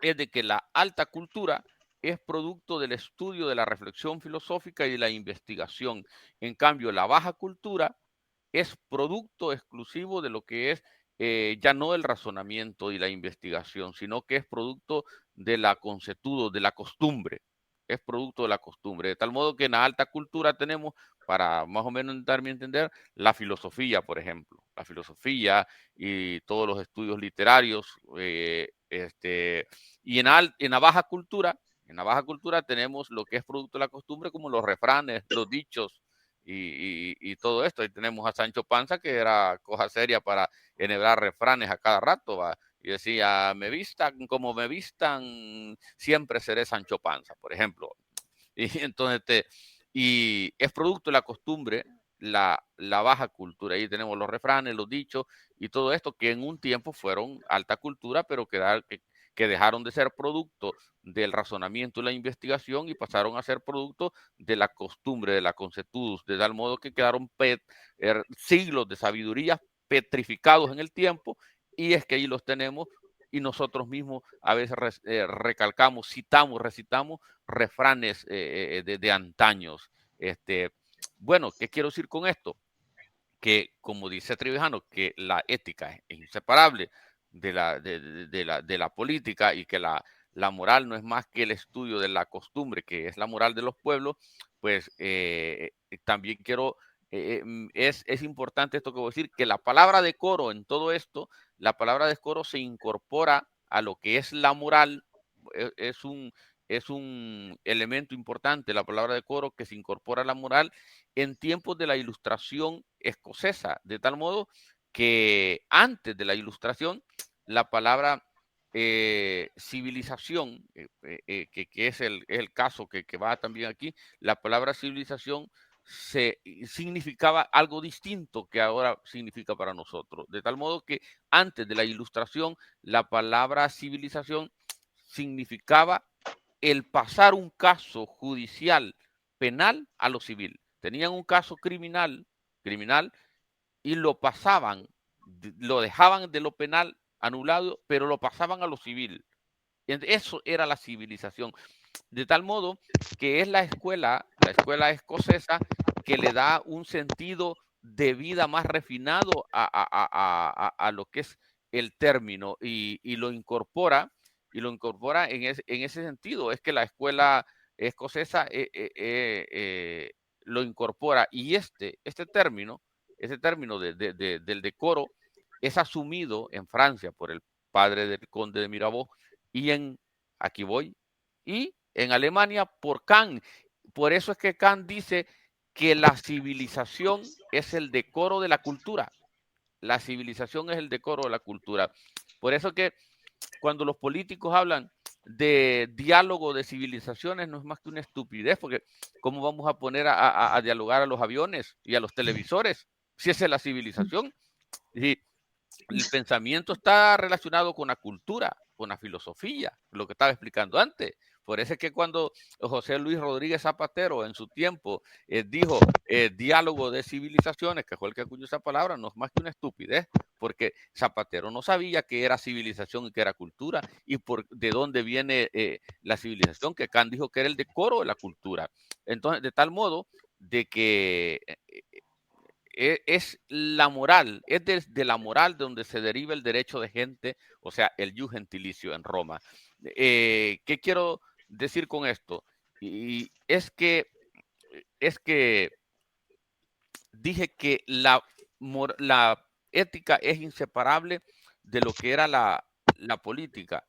es de que la alta cultura es producto del estudio, de la reflexión filosófica y de la investigación. En cambio, la baja cultura es producto exclusivo de lo que es ya no el razonamiento y la investigación, sino que es producto de la concetudo, de la costumbre. Es producto de la costumbre. De tal modo que en la alta cultura tenemos, para más o menos darme a entender, la filosofía, por ejemplo. La filosofía y todos los estudios literarios. Y en la baja cultura, tenemos lo que es producto de la costumbre, como los refranes, los dichos, y todo esto. Ahí tenemos a Sancho Panza, que era cosa seria para enhebrar refranes a cada rato, ¿va? Y decía, me vistan como me vistan, siempre seré Sancho Panza, por ejemplo. Y entonces, y es producto de la costumbre, la baja cultura. Ahí tenemos los refranes, los dichos y todo esto, que en un tiempo fueron alta cultura, pero que dejaron de ser producto del razonamiento y la investigación y pasaron a ser producto de la costumbre, de la concetus, de tal modo que quedaron siglos de sabiduría petrificados en el tiempo, y es que ahí los tenemos, y nosotros mismos a veces recalcamos, recitamos refranes de antaños. Bueno, ¿qué quiero decir con esto? Que, como dice Trevijano, que la ética es inseparable de la política, y que la moral no es más que el estudio de la costumbre, que es la moral de los pueblos. Pues también es importante esto que voy a decir, que la palabra decoro en todo esto, la palabra decoro se incorpora a lo que es la moral. Es un elemento importante, la palabra decoro, que se incorpora a la moral en tiempos de la Ilustración escocesa, de tal modo que antes de la Ilustración, la palabra civilización, que es el caso que va también aquí, la palabra civilización significaba algo distinto que ahora significa para nosotros. De tal modo que antes de la Ilustración, la palabra civilización significaba el pasar un caso judicial penal a lo civil. Tenían un caso criminal y lo pasaban, lo dejaban de lo penal anulado, pero lo pasaban a lo civil. Eso era la civilización. De tal modo que es la escuela escocesa, que le da un sentido de vida más refinado a lo que es el término, y lo incorpora en ese sentido. Es que la escuela escocesa lo incorpora, y este término del decoro es asumido en Francia por el padre del conde de Mirabeau, y aquí voy, y en Alemania por Kant. Por eso es que Kant dice que la civilización es el decoro de la cultura. La civilización es el decoro de la cultura. Por eso que cuando los políticos hablan de diálogo de civilizaciones, no es más que una estupidez, porque ¿cómo vamos a poner a dialogar a los aviones y a los televisores si esa es la civilización? Y el pensamiento está relacionado con la cultura, con la filosofía, lo que estaba explicando antes. Por eso es que cuando José Luis Rodríguez Zapatero en su tiempo dijo diálogo de civilizaciones, que fue el que acuñó esa palabra, no es más que una estupidez, porque Zapatero no sabía qué era civilización y qué era cultura, y de dónde viene la civilización, que Kant dijo que era el decoro de la cultura. Entonces, de tal modo de que es la moral, es desde la moral donde se deriva el derecho de gente, o sea, el ius gentilicio en Roma. ¿Qué quiero decir con esto? Y es que dije que la ética es inseparable de lo que era la política.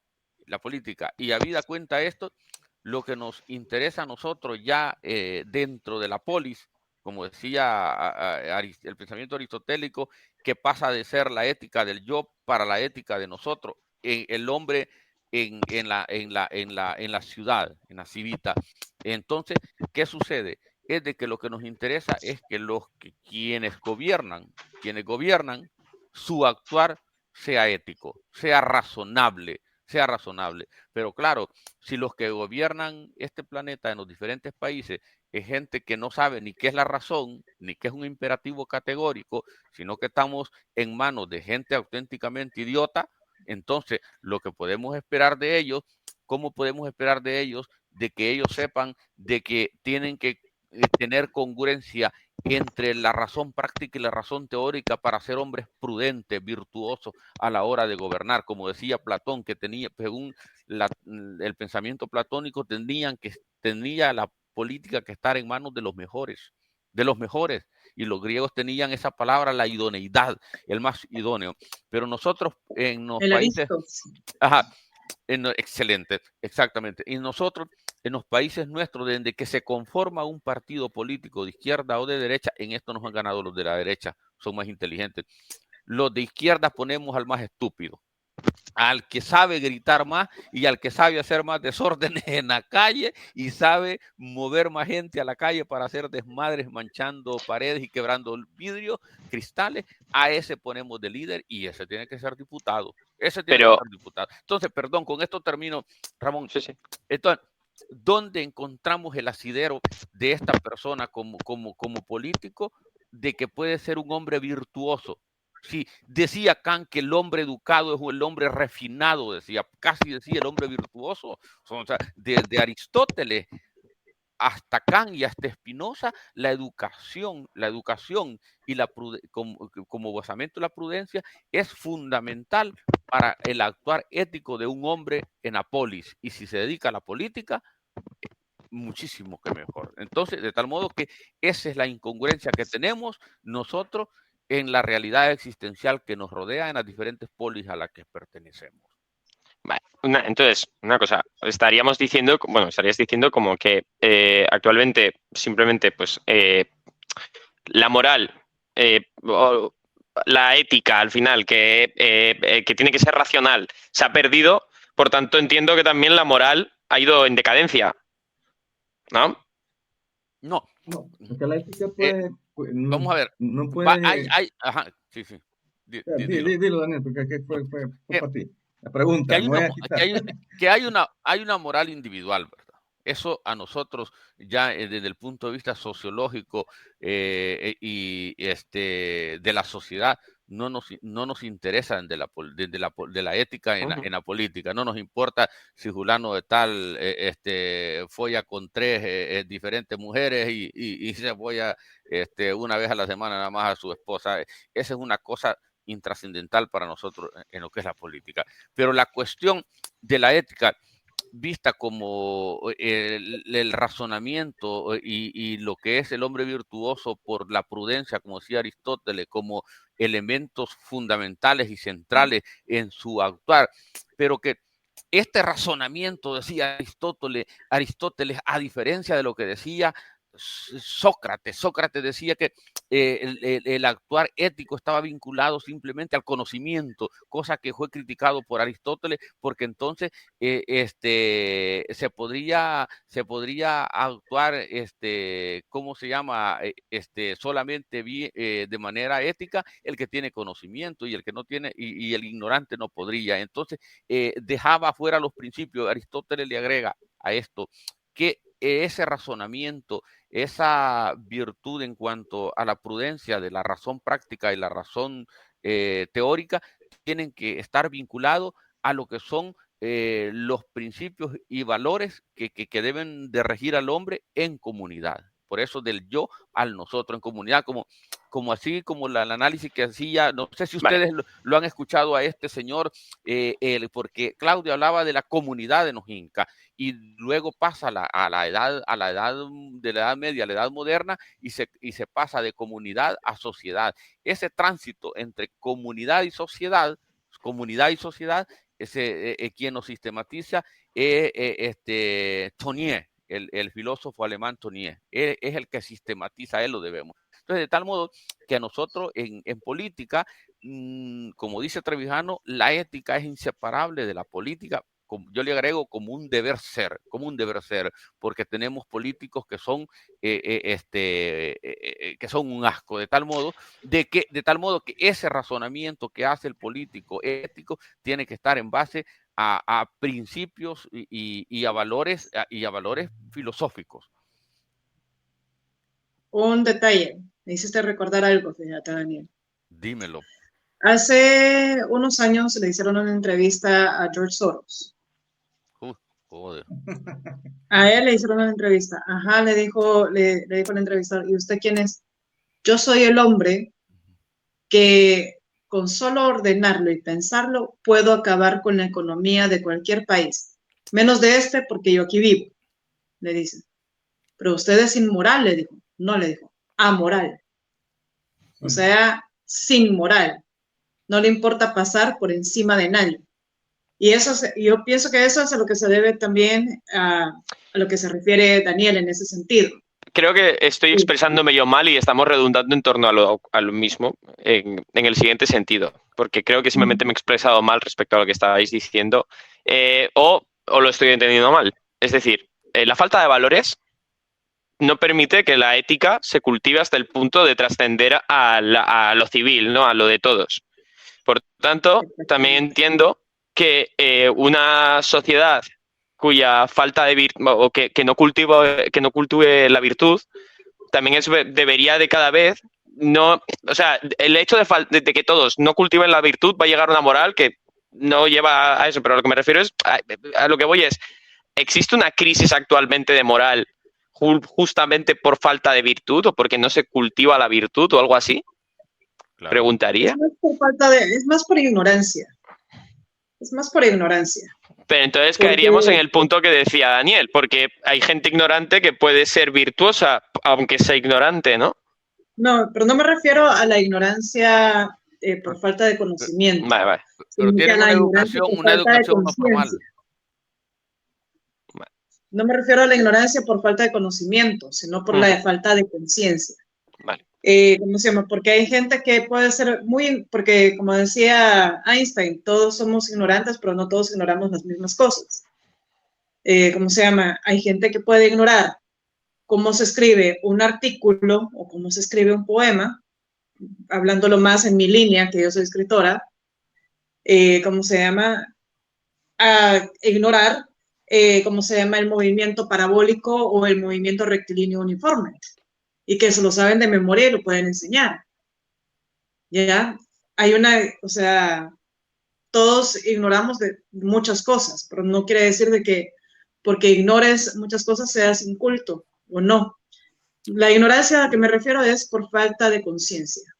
Y habida cuenta esto, lo que nos interesa a nosotros ya dentro de la polis, como decía el pensamiento aristotélico, que pasa de ser la ética del yo para la ética de nosotros, el hombre en la ciudad, en la civita. Entonces, ¿qué sucede? Es de que lo que nos interesa es que quienes gobiernan, su actuar sea ético, sea razonable. Pero claro, si los que gobiernan este planeta en los diferentes países es gente que no sabe ni qué es la razón, ni qué es un imperativo categórico, sino que estamos en manos de gente auténticamente idiota, entonces lo que podemos esperar de ellos, ¿cómo podemos esperar de ellos de que ellos sepan de que tienen que tener congruencia entre la razón práctica y la razón teórica para ser hombres prudentes, virtuosos a la hora de gobernar? Como decía Platón, que tenía, según el pensamiento platónico, tenía la política que estar en manos de los mejores, y los griegos tenían esa palabra, la idoneidad, el más idóneo. Pero nosotros en los países... Ajá, excelente, exactamente. Y nosotros, en los países nuestros, desde que se conforma un partido político de izquierda o de derecha, en esto nos han ganado los de la derecha, son más inteligentes. Los de izquierda ponemos al más estúpido, al que sabe gritar más y al que sabe hacer más desórdenes en la calle y sabe mover más gente a la calle para hacer desmadres, manchando paredes y quebrando vidrios, cristales. A ese ponemos de líder y ese tiene que ser diputado. Entonces, perdón, con esto termino, Ramón. Sí, sí. Entonces, ¿dónde encontramos el asidero de esta persona como político de que puede ser un hombre virtuoso? Sí, decía Kant que el hombre educado es el hombre refinado, casi decía el hombre virtuoso. O sea, desde Aristóteles hasta Kant y hasta Spinoza, la educación y como basamento de la prudencia es fundamental para el actuar ético de un hombre en la polis. Y si se dedica a la política, muchísimo que mejor. Entonces, de tal modo que esa es la incongruencia que tenemos nosotros en la realidad existencial que nos rodea en las diferentes polis a las que pertenecemos. Vale. Entonces, una cosa, estarías diciendo como que actualmente simplemente pues la moral o la ética al final que tiene que ser racional se ha perdido, por tanto entiendo que también la moral ha ido en decadencia, ¿no? No. Porque la ética puede... vamos a ver. No puede... Ajá, sí. Dilo, Daniel, porque fue para ti. La pregunta, que hay una moral individual, ¿verdad? Eso a nosotros ya desde el punto de vista sociológico y de la sociedad no nos interesa de la ética en la política. No nos importa si fulano de tal folla con 3 diferentes mujeres y se folla una vez a la semana nada más a su esposa. Esa es una cosa intrascendental para nosotros en lo que es la política. Pero la cuestión de la ética vista como el razonamiento y lo que es el hombre virtuoso por la prudencia, como decía Aristóteles, como elementos fundamentales y centrales en su actuar, pero que este razonamiento, decía Aristóteles, a diferencia de lo que decía Sócrates decía que el actuar ético estaba vinculado simplemente al conocimiento, cosa que fue criticado por Aristóteles, porque entonces se podría actuar, ¿cómo se llama? Solamente de manera ética el que tiene conocimiento y el que no tiene, y el ignorante no podría. Entonces dejaba fuera los principios. Aristóteles le agrega a esto que ese razonamiento, esa virtud en cuanto a la prudencia de la razón práctica y la razón teórica, tienen que estar vinculados a lo que son los principios y valores que deben de regir al hombre en comunidad. Por eso del yo al nosotros en comunidad, como así, como el análisis que hacía, no sé si ustedes lo han escuchado a este señor, porque Claudio hablaba de la comunidad de los incas y luego pasa a la edad de la edad media, a la edad moderna y se pasa de comunidad a sociedad. Ese tránsito entre comunidad y sociedad, quien nos sistematiza Tonier, el filósofo alemán Tonier, es el que sistematiza, él lo debemos. Entonces, de tal modo que a nosotros en política, como dice Trevijano, la ética es inseparable de la política. Yo le agrego como un deber ser, porque tenemos políticos que son un asco, de tal modo que ese razonamiento que hace el político ético tiene que estar en base a principios y a valores filosóficos. Un detalle, me hiciste recordar algo, fíjate, Daniel. Dímelo. Hace unos años le hicieron una entrevista a George Soros. Joder. A él le hicieron una entrevista. Ajá, le dijo el entrevistador, ¿y usted quién es? Yo soy el hombre que con solo ordenarlo y pensarlo puedo acabar con la economía de cualquier país, menos de este porque yo aquí vivo, le dicen. Pero usted es inmoral, le dijo. No, le dijo, amoral. O sea, sin moral. No le importa pasar por encima de nadie. Y eso, yo pienso que eso es a lo que se debe también a lo que se refiere Daniel en ese sentido. Creo que estoy expresándome yo mal y estamos redundando en torno a lo mismo en el siguiente sentido, porque creo que simplemente me he expresado mal respecto a lo que estabais diciendo o lo estoy entendiendo mal. Es decir, la falta de valores no permite que la ética se cultive hasta el punto de trascender a lo civil, ¿no? A lo de todos. Por tanto, también entiendo que una sociedad cuya falta de virtud o que no cultive la virtud también debería de cada vez no, o sea, el hecho de que todos no cultiven la virtud va a llegar a una moral que no lleva a eso, pero a lo que me refiero es a lo que voy es, ¿existe una crisis actualmente de moral justamente por falta de virtud o porque no se cultiva la virtud o algo así? Claro. Preguntaría. Es más por ignorancia. Es más por ignorancia. Pero entonces caeríamos en el punto que decía Daniel, porque hay gente ignorante que puede ser virtuosa, aunque sea ignorante, ¿no? No, pero no me refiero a la ignorancia por falta de conocimiento. Vale. Pero tiene una educación no formal. No me refiero a la ignorancia por falta de conocimiento, sino por la falta de conciencia. Vale. ¿Cómo se llama? Porque hay gente que puede ser porque como decía Einstein, todos somos ignorantes, pero no todos ignoramos las mismas cosas. ¿Cómo se llama? Hay gente que puede ignorar cómo se escribe un artículo o cómo se escribe un poema, hablándolo más en mi línea, que yo soy escritora, ¿cómo se llama? A ignorar, ¿cómo se llama? El movimiento parabólico o el movimiento rectilíneo uniforme. Y que se lo saben de memoria y lo pueden enseñar. ¿Ya? Hay o sea, todos ignoramos de muchas cosas, pero no quiere decir de que porque ignores muchas cosas seas inculto o no. La ignorancia a la que me refiero es por falta de conciencia.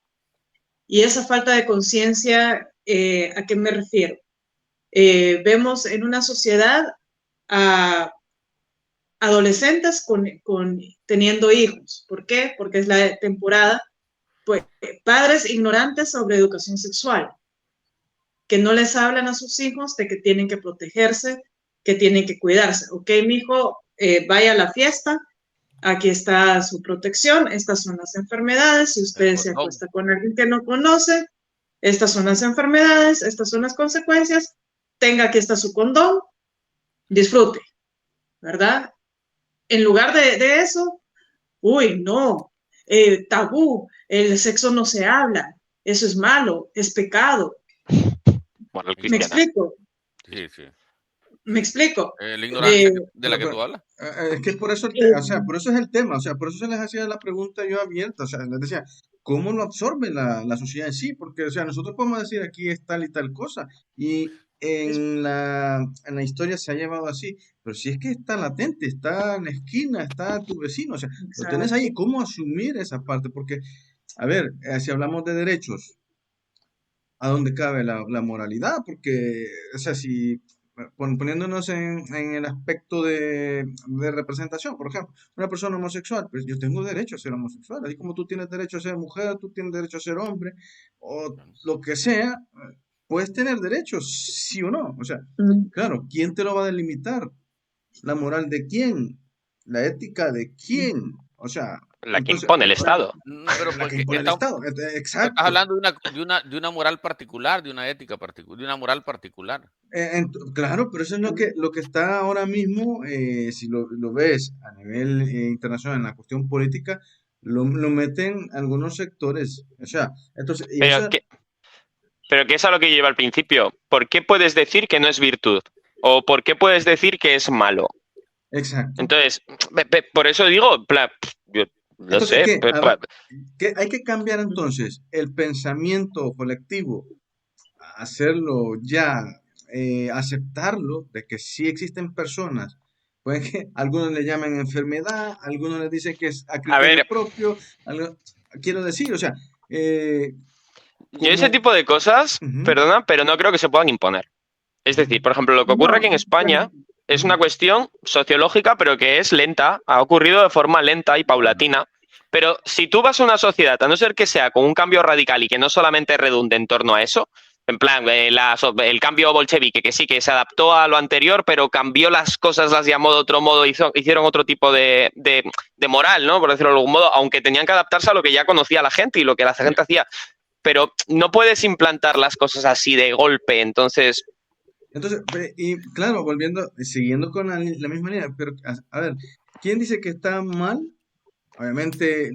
Y esa falta de conciencia, ¿a qué me refiero? Vemos en una sociedad a adolescentes teniendo hijos. ¿Por qué? Porque es la temporada, pues, padres ignorantes sobre educación sexual, que no les hablan a sus hijos de que tienen que protegerse, que tienen que cuidarse. Ok, mi hijo, vaya a la fiesta, aquí está su protección, estas son las enfermedades, si usted se acuesta con alguien que no conoce, estas son las enfermedades, estas son las consecuencias, tenga, aquí está su condón, disfrute, ¿verdad? En lugar de eso, uy, no, tabú, el sexo no se habla, eso es malo, es pecado. Bueno, ¿Me explico? Sí. ¿Me explico? La ignorancia de la que tú hablas. Es que por eso, o sea, por eso es el tema, o sea, por eso se les hacía la pregunta yo abierta, o sea, les decía, ¿cómo lo absorbe la sociedad en sí? Porque, o sea, nosotros podemos decir aquí es tal y tal cosa, y en la historia se ha llevado así, pero si es que está latente, está en la esquina, está tu vecino, o sea, lo tenés ahí, ¿cómo asumir esa parte? Porque, a ver, si hablamos de derechos, ¿a dónde cabe la moralidad? Porque, o sea, si poniéndonos en el aspecto de representación, por ejemplo, una persona homosexual, pues yo tengo derecho a ser homosexual, así como tú tienes derecho a ser mujer, tú tienes derecho a ser hombre, o lo que sea, puedes tener derechos, sí o no. O sea, claro, ¿quién te lo va a delimitar? ¿La moral de quién? ¿La ética de quién? O sea, La que entonces, impone el Estado. No, pero la que porque impone el Estado. estás Exacto. hablando de una moral particular, de una ética particular, de una moral particular. Claro, pero eso es lo que está ahora mismo, si lo ves a nivel internacional en la cuestión política, lo meten algunos sectores. O sea, entonces, y Pero eso, que es a lo que yo iba al principio. ¿Por qué puedes decir que no es virtud? ¿O por qué puedes decir que es malo? exacto. Entonces, por eso digo, en plan, yo no Entonces, sé, hay que cambiar entonces el pensamiento colectivo, hacerlo ya, aceptarlo de que sí existen personas. Pueden que algunos le llamen enfermedad, algunos le dicen que es a a criterio ver, propio. Quiero decir, o sea, eh, yo ese como... tipo de cosas, Ujú, perdona, pero no creo que se puedan imponer. Es ujú, decir, por ejemplo, lo que ocurre aquí en España es ujú. una cuestión sociológica, pero que es lenta, ha ocurrido de forma lenta y paulatina. Pero si tú vas a una sociedad, a no ser que sea con un cambio radical y que no solamente redunde en torno a eso, en plan, el cambio bolchevique, que sí, que se adaptó a lo anterior, pero cambió las cosas, las llamó de otro modo, hicieron otro tipo de moral, ¿no? Por decirlo de algún modo, aunque tenían que adaptarse a lo que ya conocía la gente y lo que la gente hacía. Pero no puedes implantar las cosas así de golpe, entonces Entonces, y claro, volviendo, siguiendo con la misma línea, pero a ver, ¿quién dice que está mal? Obviamente,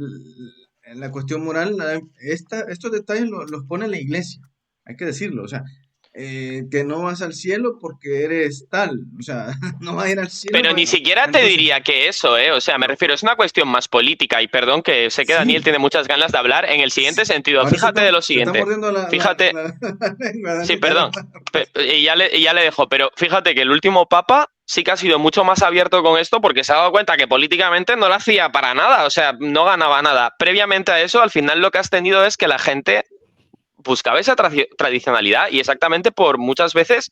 en la cuestión moral, estos detalles los pone la iglesia, hay que decirlo, o sea, que no vas al cielo porque eres tal, o sea, no vas a ir al cielo, pero ni siquiera te entonces, diría que eso, ¿eh? O sea, me refiero, es una cuestión más política y perdón que sé que Daniel sí, tiene muchas ganas de hablar en el siguiente sentido. ahora Fíjate de lo se está siguiente. mordiendo Fíjate, la lengua, sí, Dani, dale, perdón, y ya le dejo, pero fíjate que el último papa sí que ha sido mucho más abierto con esto porque se ha dado cuenta que políticamente no lo hacía para nada, o sea, no ganaba nada. Previamente a eso, al final lo que has tenido es que la gente buscaba esa tradicionalidad y exactamente por muchas veces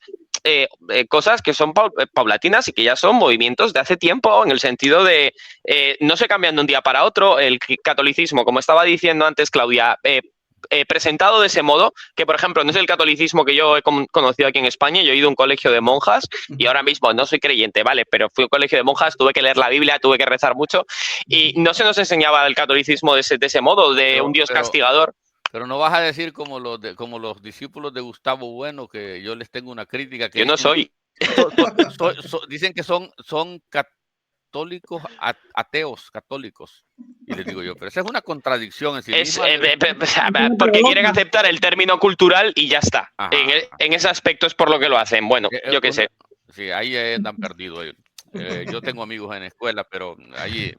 cosas que son paulatinas y que ya son movimientos de hace tiempo en el sentido de no se cambian de un día para otro. El catolicismo, como estaba diciendo antes Claudia, presentado de ese modo, que por ejemplo no es el catolicismo que yo he conocido aquí en España, yo he ido a un colegio de monjas y ahora mismo no soy creyente, ¿vale? Pero fui a un colegio de monjas, tuve que leer la Biblia, tuve que rezar mucho y no se nos enseñaba el catolicismo de ese modo, de un Dios castigador. Pero no vas a decir como como los discípulos de Gustavo Bueno, que yo les tengo una crítica que Yo no dicen, soy. dicen que son católicos ateos católicos. Y les digo yo, pero esa es una contradicción en sí misma. Porque quieren aceptar el término cultural y ya está. Ajá, En ese aspecto es por lo que lo hacen. Bueno, yo qué sé. Sí, ahí andan perdidos. Yo tengo amigos en la escuela, pero ahí...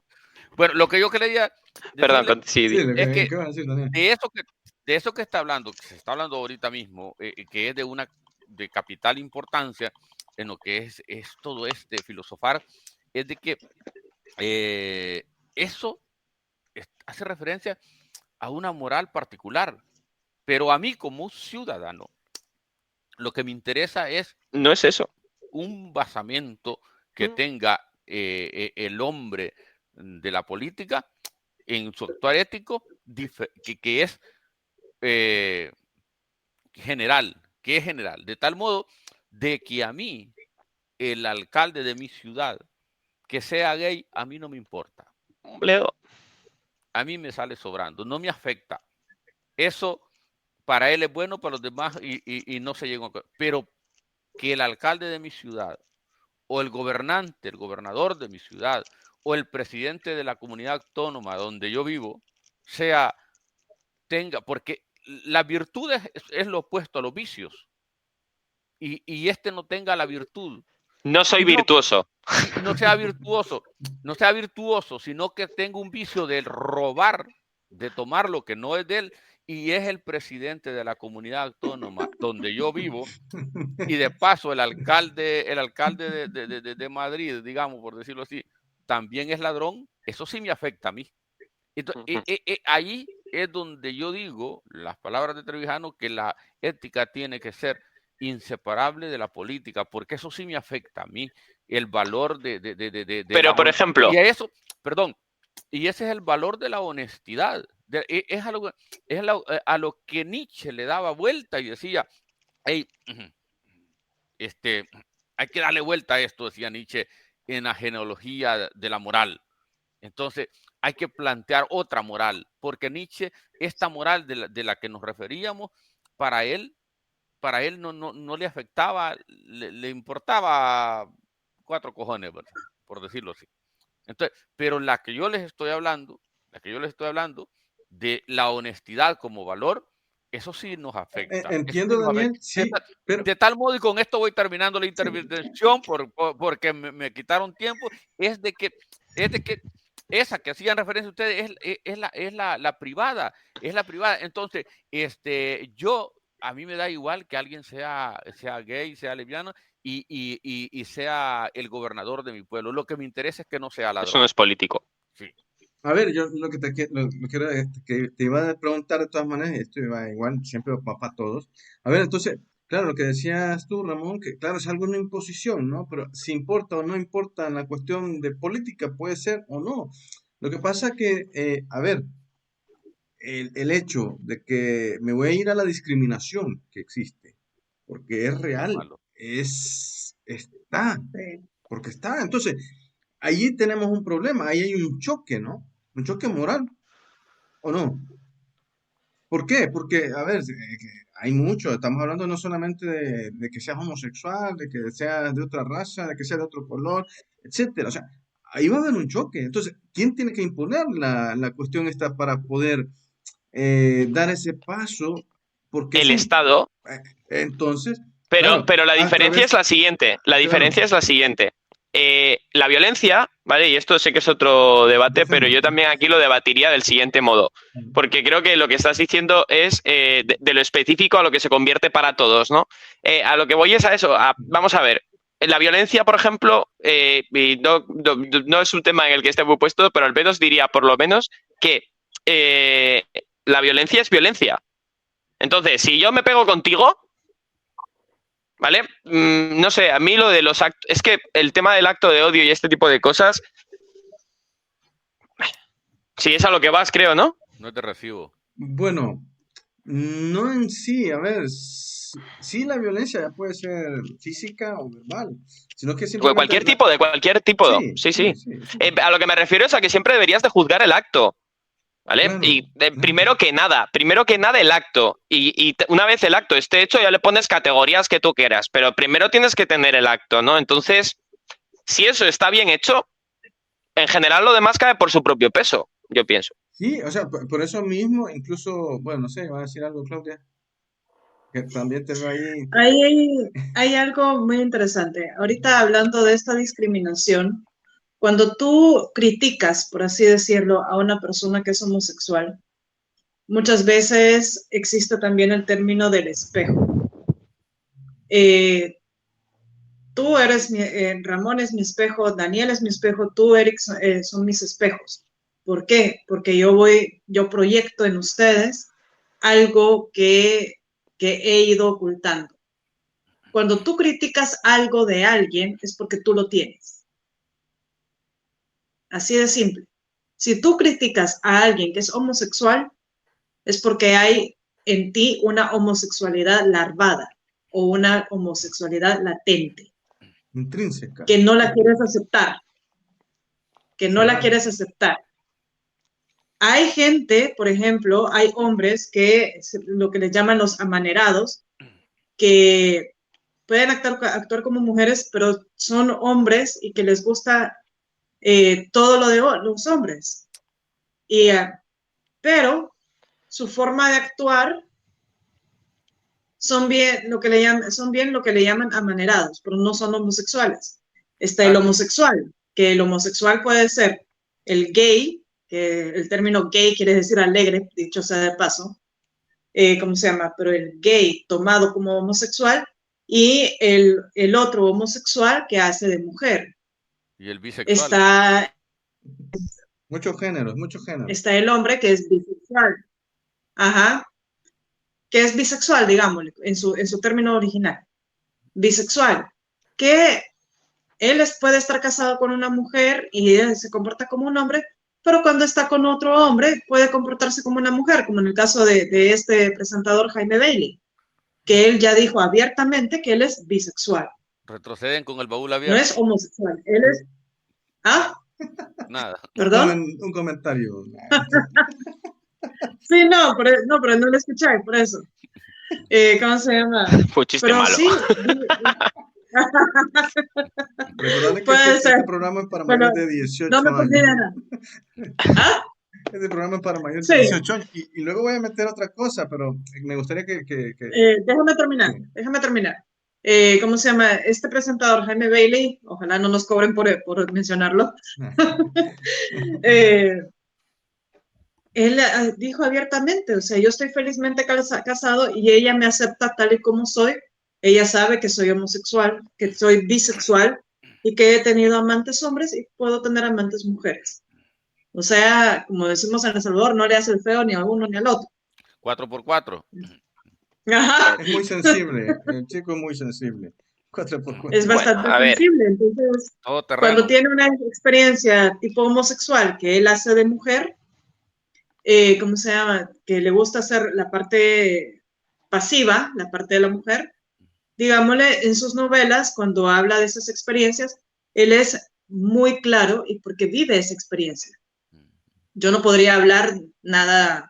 Bueno, lo que yo quería Perdón, decirle sí, es que ¿qué vas a decir, Daniel? de eso que está hablando, que se está hablando ahorita mismo, que es de capital importancia en lo que es todo este filosofar, es de que eso hace referencia a una moral particular, pero a mí como ciudadano, lo que me interesa es No es eso. un basamento que tenga el hombre de la política en su actuar ético, que es general, de tal modo de que a mí, el alcalde de mi ciudad, que sea gay, a mí no me importa. Leo. A mí me sale sobrando, no me afecta. Eso para él es bueno, para los demás y no se llega a... Pero que el alcalde de mi ciudad, o el gobernante, el gobernador de mi ciudad, o el presidente de la comunidad autónoma donde yo vivo, tenga, porque la virtud es lo opuesto a los vicios. Y este no tenga la virtud. No soy virtuoso. No sea virtuoso, sino que tenga un vicio de robar, de tomar lo que no es de él y es el presidente de la comunidad autónoma donde yo vivo, y de paso el alcalde de Madrid, digamos, por decirlo así, también es ladrón, eso sí me afecta a mí. Entonces, ahí es donde yo digo, las palabras de Trevijano, que la ética tiene que ser inseparable de la política, porque eso sí me afecta a mí, el valor de Pero, por ejemplo, y eso, perdón, y ese es el valor de la honestidad. Es a lo que Nietzsche le daba vuelta y decía, hey, hay que darle vuelta a esto, decía Nietzsche, en la genealogía de la moral. Entonces, hay que plantear otra moral, porque Nietzsche, esta moral de la que nos referíamos, para él no le afectaba, le importaba 4 cojones, ¿verdad? Por decirlo así. Entonces, pero la que yo les estoy hablando, de la honestidad como valor, eso sí nos afecta. Entiendo, Daniel, sí, pero... De tal modo, y con esto voy terminando la intervención porque me quitaron tiempo, es de que esa que hacían referencia a ustedes es la privada, Entonces, a mí me da igual que alguien sea gay, sea lesbiano y sea el gobernador de mi pueblo. Lo que me interesa es que no sea ladrón. Eso no es político. Sí. A ver, yo lo que quiero que te iba a preguntar de todas maneras, y esto iba igual, siempre va para todos. A ver, entonces, claro, lo que decías tú, Ramón, que claro, es alguna imposición, ¿no? Pero si importa o no importa en la cuestión de política, puede ser o no. Lo que pasa que, a ver, el hecho de que me voy a ir a la discriminación que existe, porque es real, está, porque está. Entonces, allí tenemos un problema, ahí hay un choque, ¿no? Un choque moral, ¿o no? ¿Por qué? Porque, a ver, hay mucho, estamos hablando no solamente de que seas homosexual, de que seas de otra raza, de que seas de otro color, etcétera. O sea, ahí va a haber un choque. Entonces, ¿quién tiene que imponer la cuestión esta para poder dar ese paso? Porque El Estado. Entonces, pero claro, la diferencia es la siguiente. La diferencia es la siguiente. La violencia, ¿vale? Y esto sé que es otro debate, pero yo también aquí lo debatiría del siguiente modo. Porque creo que lo que estás diciendo es de lo específico a lo que se convierte para todos, ¿no? A lo que voy es a eso. Vamos a ver. La violencia, por ejemplo, y no es un tema en el que esté muy puesto, pero al menos diría, por lo menos, que la violencia es violencia. Entonces, si yo me pego contigo, ¿vale? No sé, a mí lo de los actos... Es que el tema del acto de odio y este tipo de cosas... Sí, es a lo que vas, creo, ¿no? No te recibo. Bueno, no en sí, a ver, sí la violencia puede ser física o verbal, sino que De simplemente... cualquier tipo. Sí. A lo que me refiero es a que siempre deberías de juzgar el acto. ¿Vale? Claro, Y primero que nada el acto. Y una vez el acto esté hecho, ya le pones categorías que tú quieras. Pero primero tienes que tener el acto, ¿no? Entonces, si eso está bien hecho, en general lo demás cae por su propio peso, yo pienso. Sí, o sea, por eso mismo, incluso, bueno, no sé, va a decir algo, Claudia, que también te va ahí. Hay algo muy interesante. Ahorita hablando de esta discriminación, cuando tú criticas, por así decirlo, a una persona que es homosexual, muchas veces existe también el término del espejo. Tú eres Ramón es mi espejo, Daniel es mi espejo, tú, Eric, son mis espejos. ¿Por qué? Porque yo proyecto en ustedes algo que he ido ocultando. Cuando tú criticas algo de alguien es porque tú lo tienes. Así de simple. Si tú criticas a alguien que es homosexual, es porque hay en ti una homosexualidad larvada o una homosexualidad latente. Intrínseca. Que no la quieres aceptar. Hay gente, por ejemplo, hay hombres que lo que les llaman los amanerados, que pueden actuar como mujeres, pero son hombres y que les gusta todo lo de los hombres. Pero su forma de actuar son bien lo que le llaman amanerados, pero no son homosexuales. Está el homosexual, que el homosexual puede ser el gay, que el término gay quiere decir alegre, dicho sea de paso, ¿cómo se llama? Pero el gay tomado como homosexual y el otro homosexual que hace de mujer. Y el bisexual. Muchos géneros, muchos géneros. Está el hombre que es bisexual. Ajá. Que es bisexual, digámosle, en su término original. Bisexual. Que puede estar casado con una mujer y él se comporta como un hombre, pero cuando está con otro hombre puede comportarse como una mujer, como en el caso de este presentador Jaime Bailey, que él ya dijo abiertamente que él es bisexual. Retroceden con el baúl No abierto. es homosexual, él es... ¿Ah? Nada. ¿Perdón? Un comentario. Sí, no, pero no lo escuché, por eso. ¿Cómo se llama? Fue chiste Pero malo. sí. Recordad que Puede ser. este programa es para mayores de 18 No me años. considera. ¿Ah? Este programa es para mayores Sí. de 18 años. Y luego voy a meter otra cosa, pero me gustaría que... Déjame terminar, Sí. déjame terminar. ¿Cómo se llama? Este presentador, Jaime Bailey, ojalá no nos cobren por mencionarlo. Él dijo abiertamente, o sea, yo estoy felizmente casado y ella me acepta tal y como soy. Ella sabe que soy homosexual, que soy bisexual y que he tenido amantes hombres y puedo tener amantes mujeres. O sea, como decimos en El Salvador, no le hace el feo ni a uno ni al otro. 4x4. Ajá. Es muy sensible, el chico es muy sensible. 4x4. Es bastante Bueno, a ver. sensible, entonces Todo terreno. cuando tiene una experiencia tipo homosexual que él hace de mujer, ¿cómo se llama? Que le gusta hacer la parte pasiva, la parte de la mujer, digámosle, en sus novelas, cuando habla de esas experiencias, él es muy claro y porque vive esa experiencia. Yo no podría hablar nada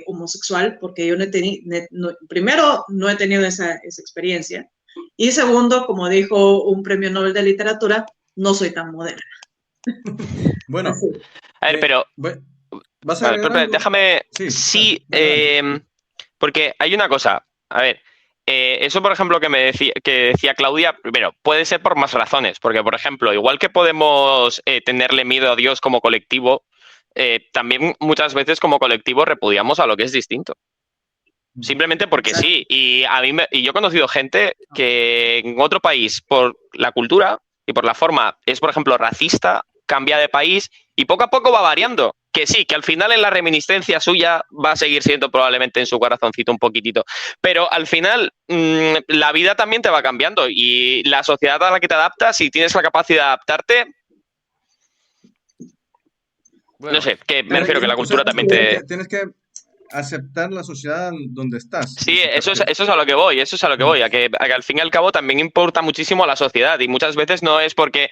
homosexual porque yo no he tenido, primero, no he tenido esa experiencia y segundo, como dijo un premio Nobel de Literatura, no soy tan moderna. Bueno, Así. A ver, pero ¿vas a agregar algo? déjame, Sí, porque hay una cosa, a ver, eso por ejemplo que decía Claudia, primero, puede ser por más razones, porque por ejemplo, igual que podemos tenerle miedo a Dios como colectivo, también muchas veces como colectivo repudiamos a lo que es distinto. Simplemente porque Exacto. sí, y yo he conocido gente que en otro país, por la cultura y por la forma, es por ejemplo racista, cambia de país y poco a poco va variando. Que sí, que al final en la reminiscencia suya va a seguir siendo probablemente en su corazoncito un poquitito. Pero al final la vida también te va cambiando y la sociedad a la que te adaptas, si tienes la capacidad de adaptarte, Bueno, no sé, que me refiero que la cultura también Tienes que aceptar la sociedad donde estás. Sí, eso es a lo que voy, a que al fin y al cabo también importa muchísimo a la sociedad y muchas veces no es porque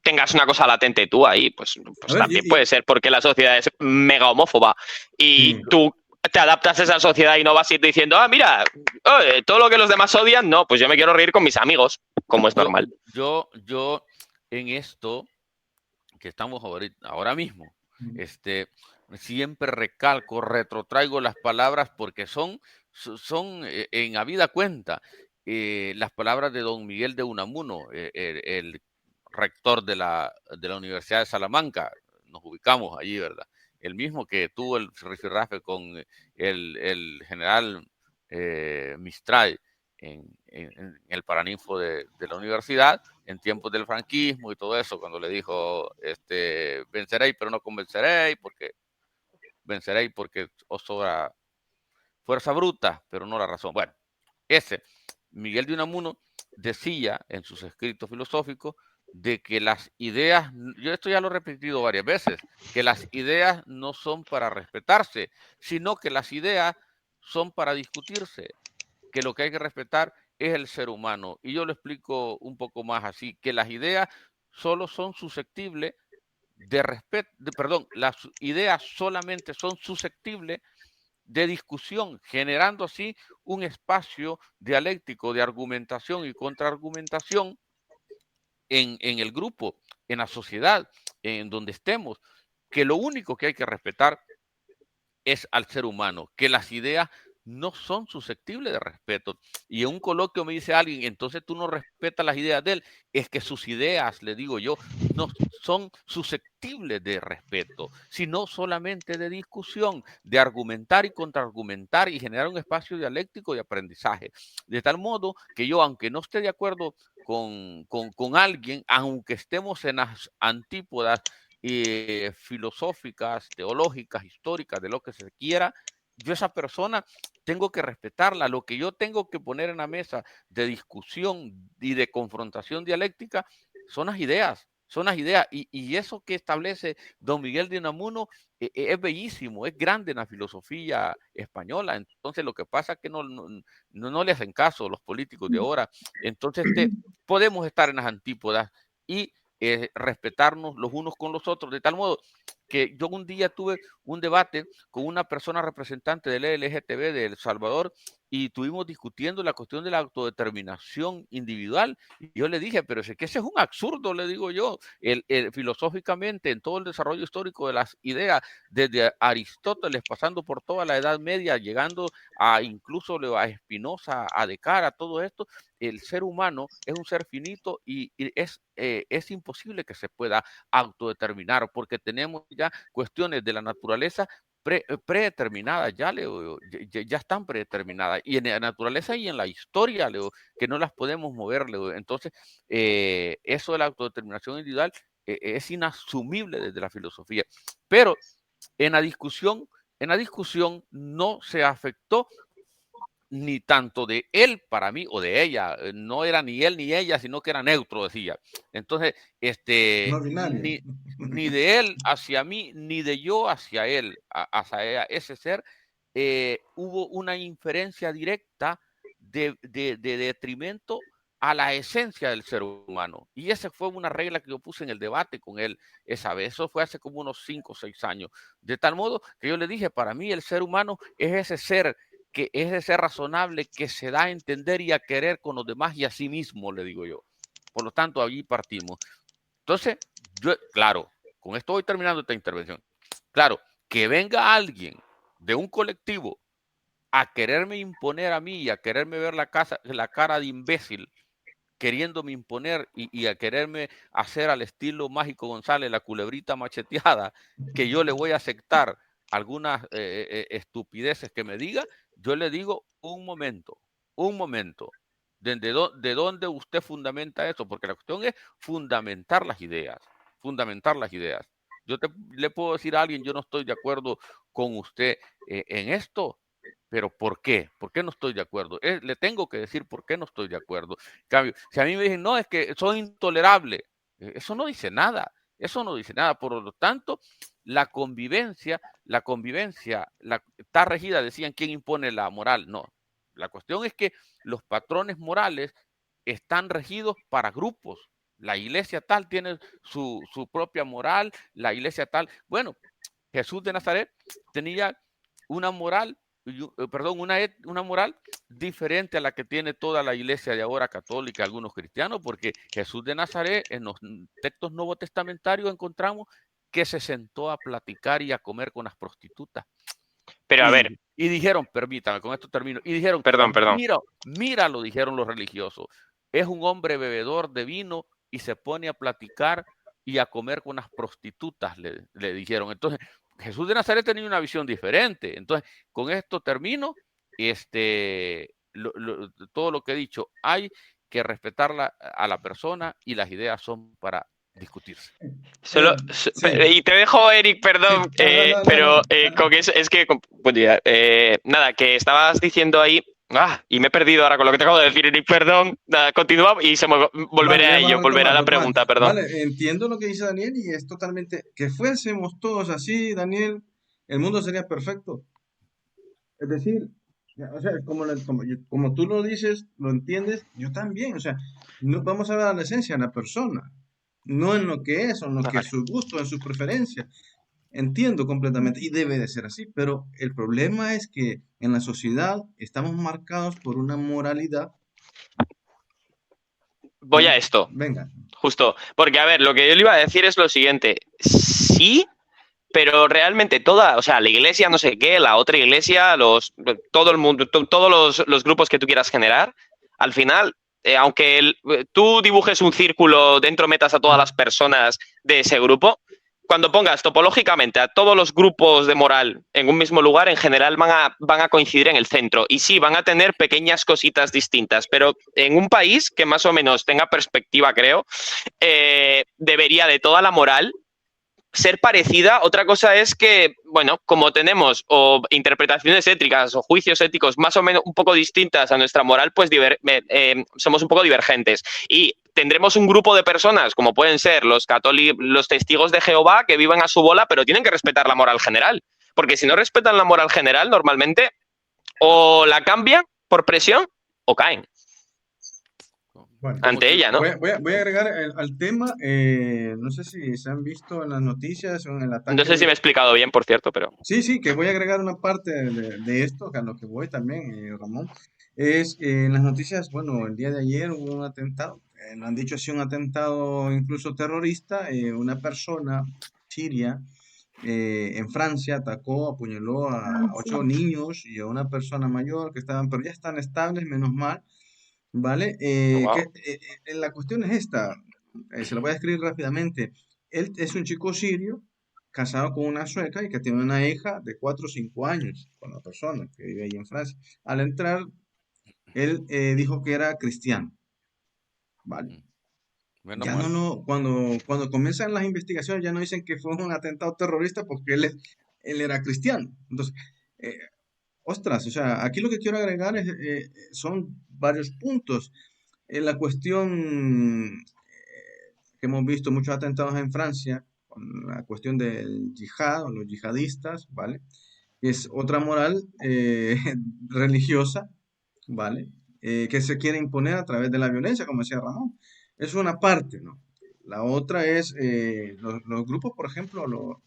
tengas una cosa latente tú ahí, pues también puede ser porque la sociedad es mega homófoba y tú te adaptas a esa sociedad y no vas diciendo, mira, todo lo que los demás odian, no, pues yo me quiero reír con mis amigos, como es normal. Yo en esto que estamos ahora mismo, siempre recalco, retrotraigo las palabras porque son en habida cuenta las palabras de don Miguel de Unamuno, el rector de la Universidad de Salamanca. Nos ubicamos allí, ¿verdad? El mismo que tuvo el rifirrafe con el general Mistral en el Paraninfo de la universidad en tiempos del franquismo y todo eso, cuando le dijo venceréis pero no convenceréis, porque venceréis porque os sobra fuerza bruta, pero no la razón. Bueno, Miguel de Unamuno decía en sus escritos filosóficos de que las ideas, yo esto ya lo he repetido varias veces, que las ideas no son para respetarse, sino que las ideas son para discutirse, que lo que hay que respetar es el ser humano. Y yo lo explico un poco más así, que las ideas solo son susceptibles de respeto, las ideas solamente son susceptibles de discusión, generando así un espacio dialéctico de argumentación y contraargumentación en el grupo, en la sociedad, en donde estemos, que lo único que hay que respetar es al ser humano, que las ideas no son susceptibles de respeto. Y en un coloquio me dice alguien, entonces tú no respetas las ideas de él, es que sus ideas, le digo yo, no son susceptibles de respeto, sino solamente de discusión, de argumentar y contraargumentar y generar un espacio dialéctico de aprendizaje. De tal modo que yo, aunque no esté de acuerdo con alguien, aunque estemos en las antípodas filosóficas, teológicas, históricas, de lo que se quiera, yo esa persona tengo que respetarla. Lo que yo tengo que poner en la mesa de discusión y de confrontación dialéctica son las ideas. Son las ideas. Y eso que establece don Miguel de Unamuno es bellísimo, es grande en la filosofía española. Entonces lo que pasa es que no le hacen caso los políticos de ahora. Entonces podemos estar en las antípodas y respetarnos los unos con los otros, de tal modo que yo un día tuve un debate con una persona representante del LGTB de El Salvador y estuvimos discutiendo la cuestión de la autodeterminación individual. Y yo le dije, pero es que ese es un absurdo, le digo yo, filosóficamente en todo el desarrollo histórico de las ideas, desde Aristóteles, pasando por toda la Edad Media, llegando a incluso a Spinoza, a Descartes, a todo esto, el ser humano es un ser finito y es imposible que se pueda autodeterminar porque tenemos ya cuestiones de la naturaleza predeterminadas, ya están predeterminadas, y en la naturaleza y en la historia, Leo, que no las podemos mover, Leo. Entonces, eso de la autodeterminación individual es inasumible desde la filosofía, pero en la discusión no se afectó ni tanto de él para mí o de ella, no era ni él ni ella, sino que era neutro, decía. Entonces, No binario. ni de él hacia mí, ni de yo hacia él, hacia ella, ese ser, hubo una inferencia directa de detrimento a la esencia del ser humano. Y esa fue una regla que yo puse en el debate con él esa vez. Eso fue hace como unos 5 o 6 años. De tal modo que yo le dije, para mí el ser humano es ese ser que es de ser razonable, que se da a entender y a querer con los demás y a sí mismo, le digo yo. Por lo tanto, allí partimos. Entonces, yo, claro, con esto voy terminando esta intervención. Claro, que venga alguien de un colectivo a quererme imponer a mí y a quererme ver la cara de imbécil, queriéndome imponer y a quererme hacer al estilo Mágico González, la culebrita macheteada, que yo le voy a aceptar algunas estupideces que me diga, yo le digo un momento, ¿de dónde usted fundamenta eso? Porque la cuestión es fundamentar las ideas. Yo le puedo decir a alguien, yo no estoy de acuerdo con usted en esto, pero ¿por qué? ¿Por qué no estoy de acuerdo? Le tengo que decir por qué no estoy de acuerdo. En cambio, si a mí me dicen, no, es que soy intolerable, eso no dice nada. Por lo tanto, la convivencia está regida, decían, ¿quién impone la moral? No. La cuestión es que los patrones morales están regidos para grupos. La iglesia tal tiene su propia moral, la iglesia tal. Bueno, Jesús de Nazaret tenía una moral, una moral diferente a la que tiene toda la iglesia de ahora católica, algunos cristianos, porque Jesús de Nazaret en los textos nuevo testamentarios encontramos que se sentó a platicar y a comer con las prostitutas. Pero a ver. Y dijeron, permítame, con esto termino, y dijeron, perdón. Mira, lo dijeron los religiosos, es un hombre bebedor de vino y se pone a platicar y a comer con las prostitutas, le dijeron. Entonces, Jesús de Nazaret tenía una visión diferente. Entonces, con esto termino. Todo lo que he dicho, hay que respetar a la persona y las ideas son para discutirse. Y te dejo, Eric, perdón, pero con eso es que, nada, que estabas diciendo ahí, y me he perdido ahora con lo que te acabo de decir, Eric, perdón, continúa y volveré a ello, volveré a la pregunta, perdón. Vale, entiendo lo que dice Daniel y es totalmente, que fuésemos todos así, Daniel, el mundo sería perfecto. Es decir, o sea, como tú lo dices, lo entiendes, yo también, o sea, no, vamos a ver a la esencia de la persona, no en lo que es, o en lo que es su gusto, en su preferencia. Entiendo completamente y debe de ser así, pero el problema es que en la sociedad estamos marcados por una moralidad. Voy a esto. Venga. Justo, porque a ver, lo que yo le iba a decir es lo siguiente. Sí, pero realmente toda, o sea, la iglesia no sé qué, la otra iglesia, todo el mundo, todos los grupos que tú quieras generar, al final, aunque tú dibujes un círculo, dentro metas a todas las personas de ese grupo, cuando pongas topológicamente a todos los grupos de moral en un mismo lugar, en general van a coincidir en el centro. Y sí, van a tener pequeñas cositas distintas, pero en un país que más o menos tenga perspectiva, creo, debería de toda la moral ser parecida. Otra cosa es que, bueno, como tenemos o interpretaciones éticas o juicios éticos más o menos un poco distintas a nuestra moral, pues somos un poco divergentes. Y tendremos un grupo de personas, como pueden ser los testigos de Jehová, que viven a su bola, pero tienen que respetar la moral general. Porque si no respetan la moral general, normalmente o la cambian por presión o caen. Bueno, ante ella, ¿no? voy a agregar al tema, no sé si se han visto en las noticias o en el ataque No sé si me he explicado bien, por cierto, pero... Sí, sí, que voy a agregar una parte de esto, a lo que voy también, Ramón, es en las noticias, bueno, el día de ayer hubo un atentado, lo han dicho así, un atentado incluso terrorista, una persona siria en Francia atacó, apuñaló a 8 niños y a una persona mayor que estaban, pero ya están estables, menos mal, ¿vale? Wow. La cuestión es esta, se la voy a escribir rápidamente. Él es un chico sirio casado con una sueca y que tiene una hija de 4 o 5 años con la persona que vive ahí en Francia. Al entrar, él dijo que era cristiano, ¿vale? Menos Ya no, mal. no, cuando comienzan las investigaciones ya no dicen que fue un atentado terrorista porque él era cristiano. Entonces, eh, ostras, o sea, aquí lo que quiero agregar son varios puntos. La cuestión que hemos visto muchos atentados en Francia, con la cuestión del yihad o los yihadistas, ¿vale? Es otra moral religiosa, ¿vale? Que se quiere imponer a través de la violencia, como decía Ramón. Es una parte, ¿no? La otra es los grupos, por ejemplo,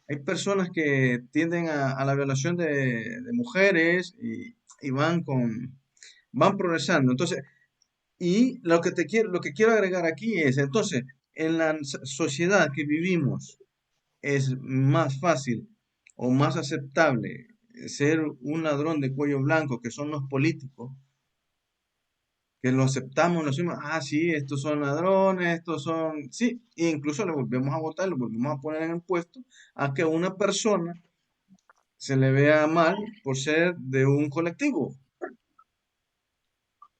hay personas que tienden a la violación de mujeres y van progresando. Entonces, y lo que quiero agregar aquí es, entonces, en la sociedad que vivimos, es más fácil o más aceptable ser un ladrón de cuello blanco, que son los políticos, que lo aceptamos, lo decimos, ah, sí, estos son ladrones, estos son, sí, e incluso le volvemos a votar, lo volvemos a poner en el puesto, a que una persona se le vea mal por ser de un colectivo.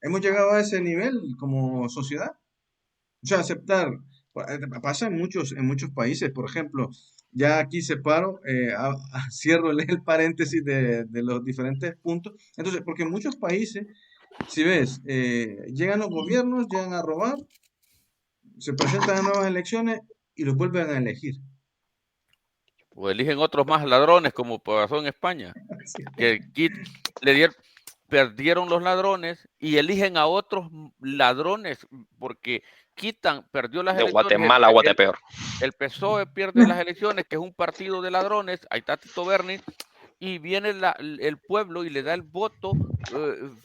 Hemos llegado a ese nivel como sociedad. O sea, aceptar, pasa en muchos países, por ejemplo, ya aquí separo, cierro el paréntesis de los diferentes puntos. Entonces, porque en muchos países, si ves, llegan los gobiernos, llegan a robar, se presentan a nuevas elecciones y los vuelven a elegir. O eligen otros más ladrones, como pasó en España, Así que perdieron los ladrones y eligen a otros ladrones porque perdió las De elecciones, Guatemala a Guatepeor. el PSOE pierde las elecciones, que es un partido de ladrones, ahí está Tito Berni, y viene el pueblo y le da el voto,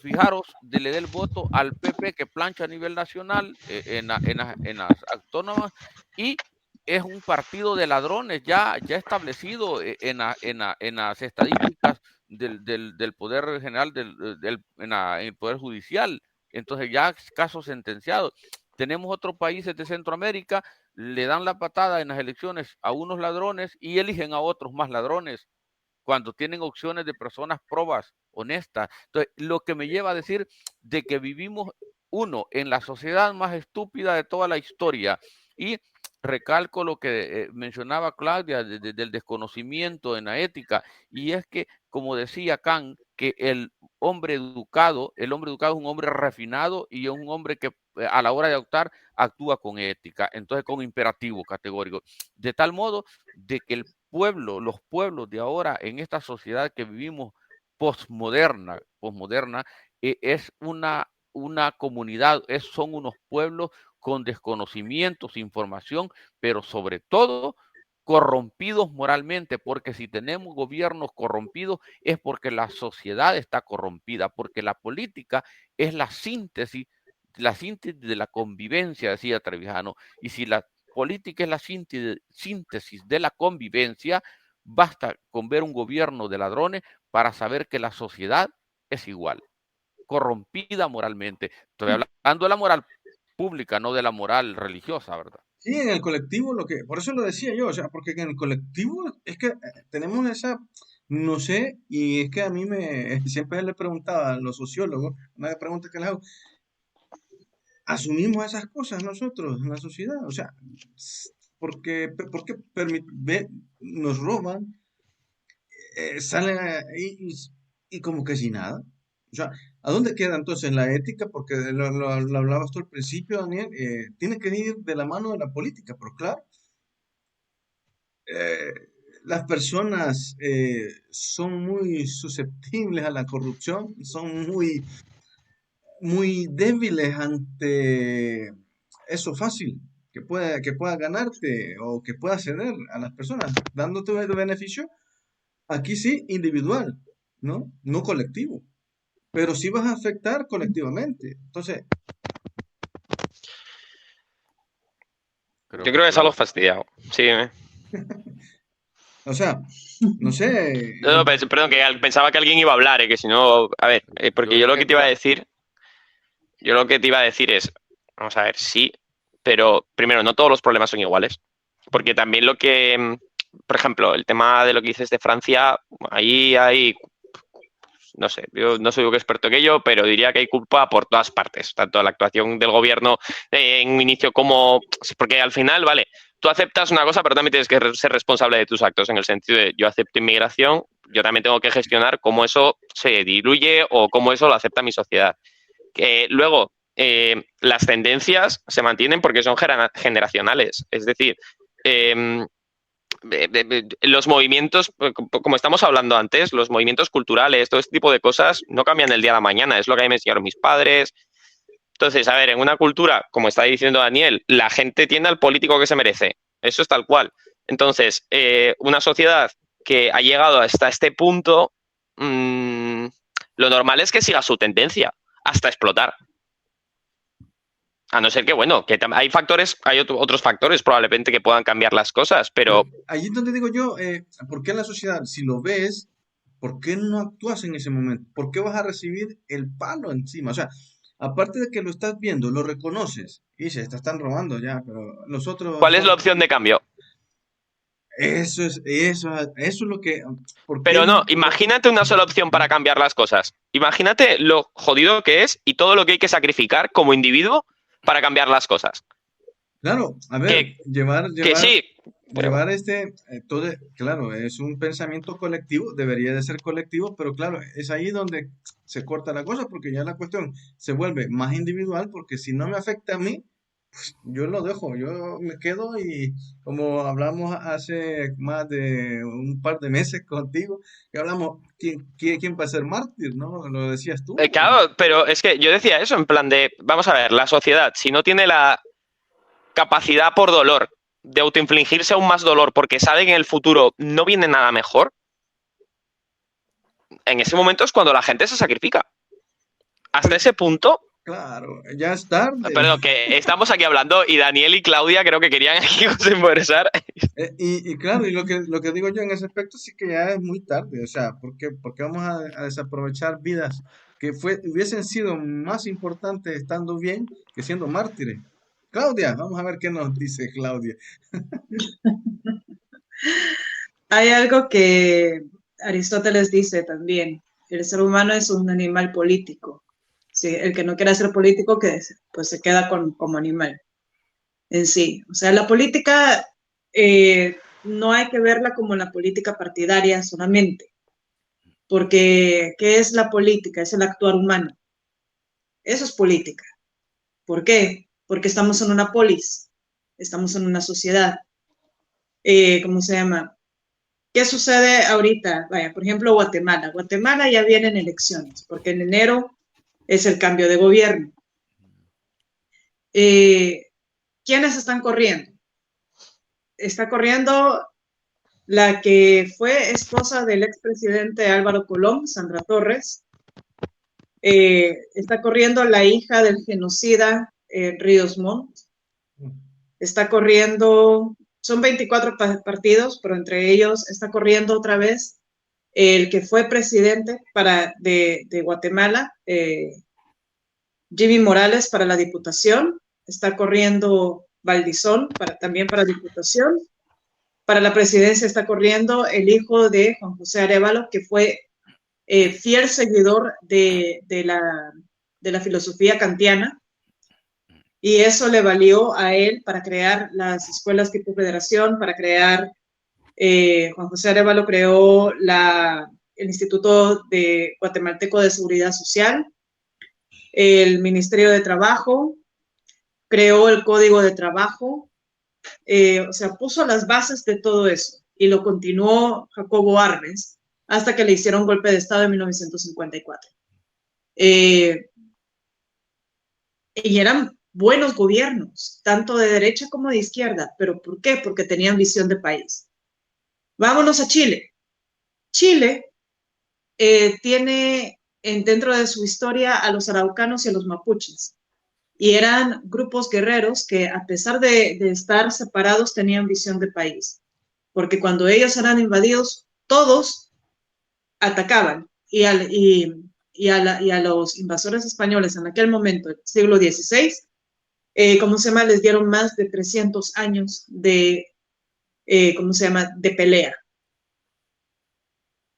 fijaros, le da el voto al PP, que plancha a nivel nacional en las autónomas, y es un partido de ladrones ya establecido en las estadísticas del Poder General, en el Poder Judicial. Entonces ya casos sentenciados. Tenemos otros países de Centroamérica, le dan la patada en las elecciones a unos ladrones y eligen a otros más ladrones, cuando tienen opciones de personas probas, honestas. Entonces, lo que me lleva a decir de que vivimos, en la sociedad más estúpida de toda la historia. Y recalco lo que mencionaba Claudia del desconocimiento en la ética, y es que, como decía Kant, que el hombre educado es un hombre refinado y es un hombre que a la hora de actuar actúa con ética, entonces con imperativo categórico, de tal modo de que los pueblos de ahora en esta sociedad que vivimos postmoderna, es una comunidad, son unos pueblos con desconocimiento, sin información, pero sobre todo corrompidos moralmente, porque si tenemos gobiernos corrompidos es porque la sociedad está corrompida, porque la política es la síntesis de la convivencia, decía Trevijano, y si la política es la síntesis de la convivencia, Basta con ver un gobierno de ladrones para saber que la sociedad es igual, corrompida moralmente. Estoy hablando de la moral pública, no de la moral religiosa, ¿verdad? Sí, en el colectivo, por eso lo decía yo, o sea, porque en el colectivo es que tenemos esa, no sé, y es que a mí siempre le preguntaba a los sociólogos, una pregunta que les hago, asumimos esas cosas nosotros en la sociedad, o sea, porque nos roban, salen y como que sin nada. O sea, ¿a dónde queda entonces la ética? Porque lo hablabas tú al principio, Daniel, tiene que ir de la mano de la política, pero claro, eh, las personas son muy susceptibles a la corrupción, son muy débiles ante eso fácil que pueda ganarte o que pueda ceder a las personas, dándote el beneficio, aquí sí, individual, ¿no? No colectivo, pero sí vas a afectar colectivamente. Entonces, Creo Yo que creo que es algo fue. fastidiado. Sí, o sea, no sé, no, no, perdón, que pensaba que alguien iba a hablar, que si no, a ver, porque Yo yo lo dije que te iba a que decir, yo lo que te iba a decir es, vamos a ver, sí, pero primero, no todos los problemas son iguales, porque también por ejemplo, el tema de lo que dices de Francia, ahí hay, no sé, yo no soy un experto en ello, pero diría que hay culpa por todas partes, tanto la actuación del gobierno en un inicio como, porque al final, vale, tú aceptas una cosa, pero también tienes que ser responsable de tus actos, en el sentido de yo acepto inmigración, yo también tengo que gestionar cómo eso se diluye o cómo eso lo acepta mi sociedad. Luego, las tendencias se mantienen porque son generacionales, es decir, eh, los movimientos, como estamos hablando antes, los movimientos culturales, todo este tipo de cosas no cambian del día a la mañana, es lo que a mí me enseñaron mis padres. Entonces, a ver, en una cultura, como está diciendo Daniel, la gente tiende al político que se merece, eso es tal cual. Entonces, una sociedad que ha llegado hasta este punto, mmm, lo normal es que siga su tendencia hasta explotar. A no ser que, bueno, que hay factores, hay otros factores probablemente que puedan cambiar las cosas, pero pero allí es donde digo yo, ¿por qué en la sociedad, si lo ves, por qué no actúas en ese momento? ¿Por qué vas a recibir el palo encima? O sea, aparte de que lo estás viendo, lo reconoces y dices, te están robando ya, pero los otros ¿cuál es la son. opción de cambio? Eso es lo que, ¿por qué Pero no, no? imagínate una sola opción para cambiar las cosas. Imagínate lo jodido que es y todo lo que hay que sacrificar como individuo para cambiar las cosas. Claro, a ver, Que, llevar, que llevar, sí, pero llevar todo, claro, es un pensamiento colectivo, debería de ser colectivo, pero claro, es ahí donde se corta la cosa, porque ya la cuestión se vuelve más individual, porque si no me afecta a mí, yo lo dejo, yo me quedo y como hablamos hace más de un par de meses contigo, que hablamos, ¿quién va a ser mártir, no? Lo decías tú. claro, pero es que yo decía eso en plan de, vamos a ver, la sociedad, si no tiene la capacidad por dolor de autoinfligirse aún más dolor porque sabe que en el futuro no viene nada mejor, en ese momento es cuando la gente se sacrifica. Hasta Pues ese punto, claro, ya es tarde. perdón, que estamos aquí hablando y Daniel y Claudia creo que querían aquí conversar. Y claro, y lo que digo yo en ese aspecto sí que ya es muy tarde, o sea, ¿por qué vamos a desaprovechar vidas que hubiesen sido más importantes estando bien que siendo mártires? Claudia, vamos a ver qué nos dice Claudia. Hay algo que Aristóteles dice también, el ser humano es un animal político. Sí, el que no quiera ser político, pues se queda como animal en sí. O sea, la política no hay que verla como la política partidaria solamente, porque ¿qué es la política? Es el actuar humano. Eso es política. ¿Por qué? Porque estamos en una polis, estamos en una sociedad. ¿Cómo se llama? ¿Qué sucede ahorita? Vaya, por ejemplo, Guatemala. Guatemala ya vienen elecciones, porque en enero es el cambio de gobierno. ¿Quiénes están corriendo? Está corriendo la que fue esposa del expresidente Álvaro Colón, Sandra Torres. Está corriendo la hija del genocida Ríos Montt. Está corriendo son 24 partidos, pero entre ellos está corriendo otra vez el que fue presidente de Guatemala, Jimmy Morales, para la Diputación. Está corriendo Valdizón también para Diputación. Para la presidencia está corriendo el hijo de Juan José Arévalo, que fue fiel seguidor de la filosofía kantiana, y eso le valió a él para crear las escuelas tipo federación, para crear, Juan José Arévalo creó el Instituto Guatemalteco de Seguridad Social, el Ministerio de Trabajo, creó el Código de Trabajo, o sea, puso las bases de todo eso, y lo continuó Jacobo Arbenz hasta que le hicieron golpe de Estado en 1954. Y eran buenos gobiernos, tanto de derecha como de izquierda. ¿Pero por qué? Porque tenían visión de país. Vámonos a Chile. Chile tiene dentro de su historia a los araucanos y a los mapuches. Y eran grupos guerreros que, a pesar de estar separados, tenían visión de país. Porque cuando ellos eran invadidos, todos atacaban. Y a los invasores españoles en aquel momento, el siglo XVI, les dieron más de 300 años de pelea.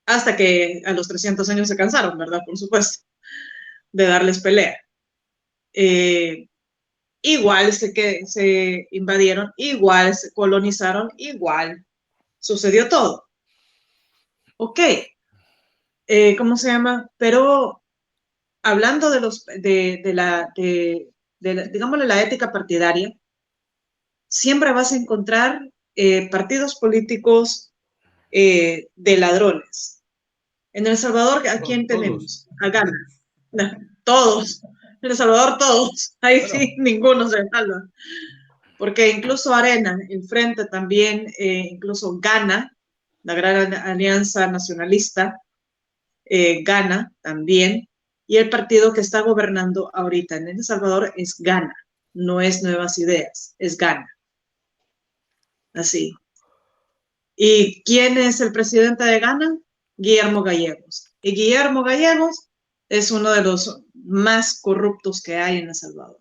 Hasta que a los 300 años se cansaron, ¿verdad? Por supuesto, de darles pelea. Igual se invadieron, igual se colonizaron, igual sucedió todo. Ok. Pero hablando digámosle, la ética partidaria, siempre vas a encontrar partidos políticos de ladrones. En El Salvador, ¿a quién tenemos? A Gana. No, todos. En El Salvador, todos. Ahí sí, ninguno se salva. Porque incluso Arena, el Frente también, incluso Gana, la Gran Alianza Nacionalista, Gana también. Y el partido que está gobernando ahorita en El Salvador es Gana. No es Nuevas Ideas, es Gana. Así. ¿Y quién es el presidente de Gana? Guillermo Gallegos. Y Guillermo Gallegos es uno de los más corruptos que hay en El Salvador.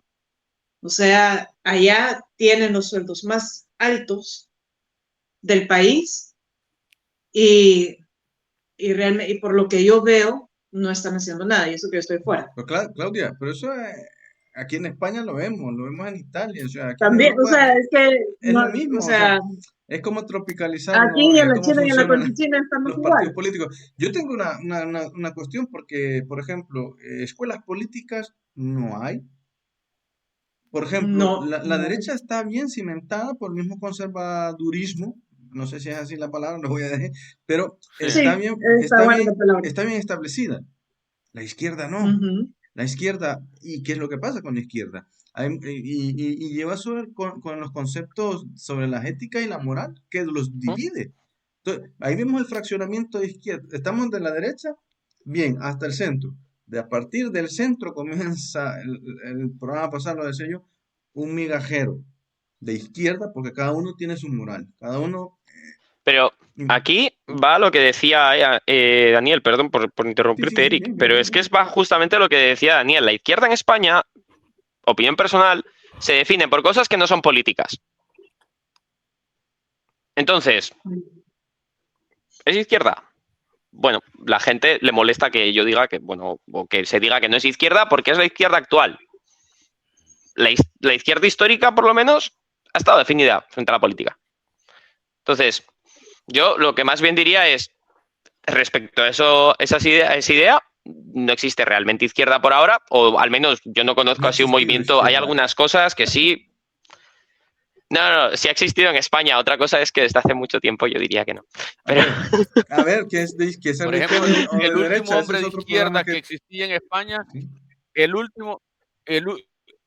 O sea, allá tienen los sueldos más altos del país y por lo que yo veo, no están haciendo nada, y eso que yo estoy fuera. Pero Claudia, pero eso aquí en España lo vemos en Italia, o sea, aquí también, en Europa es que es no, lo mismo, o sea, es como tropicalizar, aquí ¿no? en la Cómo China y en la funcionan Cochinchina estamos los partidos igual. políticos. Yo tengo una cuestión porque, por ejemplo, escuelas políticas no hay. Por ejemplo, No, la derecha está bien cimentada por el mismo conservadurismo, no sé si es así la palabra, lo voy a decir, pero Sí. está Sí, bien, está buena la palabra. está bien establecida. La izquierda no. Ujú. La izquierda, ¿y qué es lo que pasa con la izquierda? Y lleva eso con los conceptos sobre la ética y la moral, que los divide. Entonces, ahí vemos el fraccionamiento de izquierda. Estamos de la derecha, bien, hasta el centro. A partir del centro comienza el programa pasado, lo decía yo, un migajero de izquierda, porque cada uno tiene su moral. Cada uno. Pero aquí va lo que decía Daniel, perdón por interrumpirte, Sí, Eric, bien, pero bien, es que va justamente lo que decía Daniel. La izquierda en España, opinión personal, se define por cosas que no son políticas. Entonces, ¿es izquierda? Bueno, la gente le molesta que yo diga que, bueno, o que se diga que no es izquierda porque es la izquierda actual. La izquierda histórica, por lo menos, ha estado definida frente a la política. Entonces, yo lo que más bien diría es, respecto a esa idea, no existe realmente izquierda por ahora, o al menos yo no conozco No ha así un existido movimiento. Hay izquierda. algunas cosas que sí. No, sí ha existido en España. Otra cosa es que desde hace mucho tiempo yo diría que no. Pero A ver, ¿qué es Por ser de ejemplo, izquierda o de el último derecha? Ese hombre es de otro programa izquierda que existía en España, ¿sí? el último, el, u-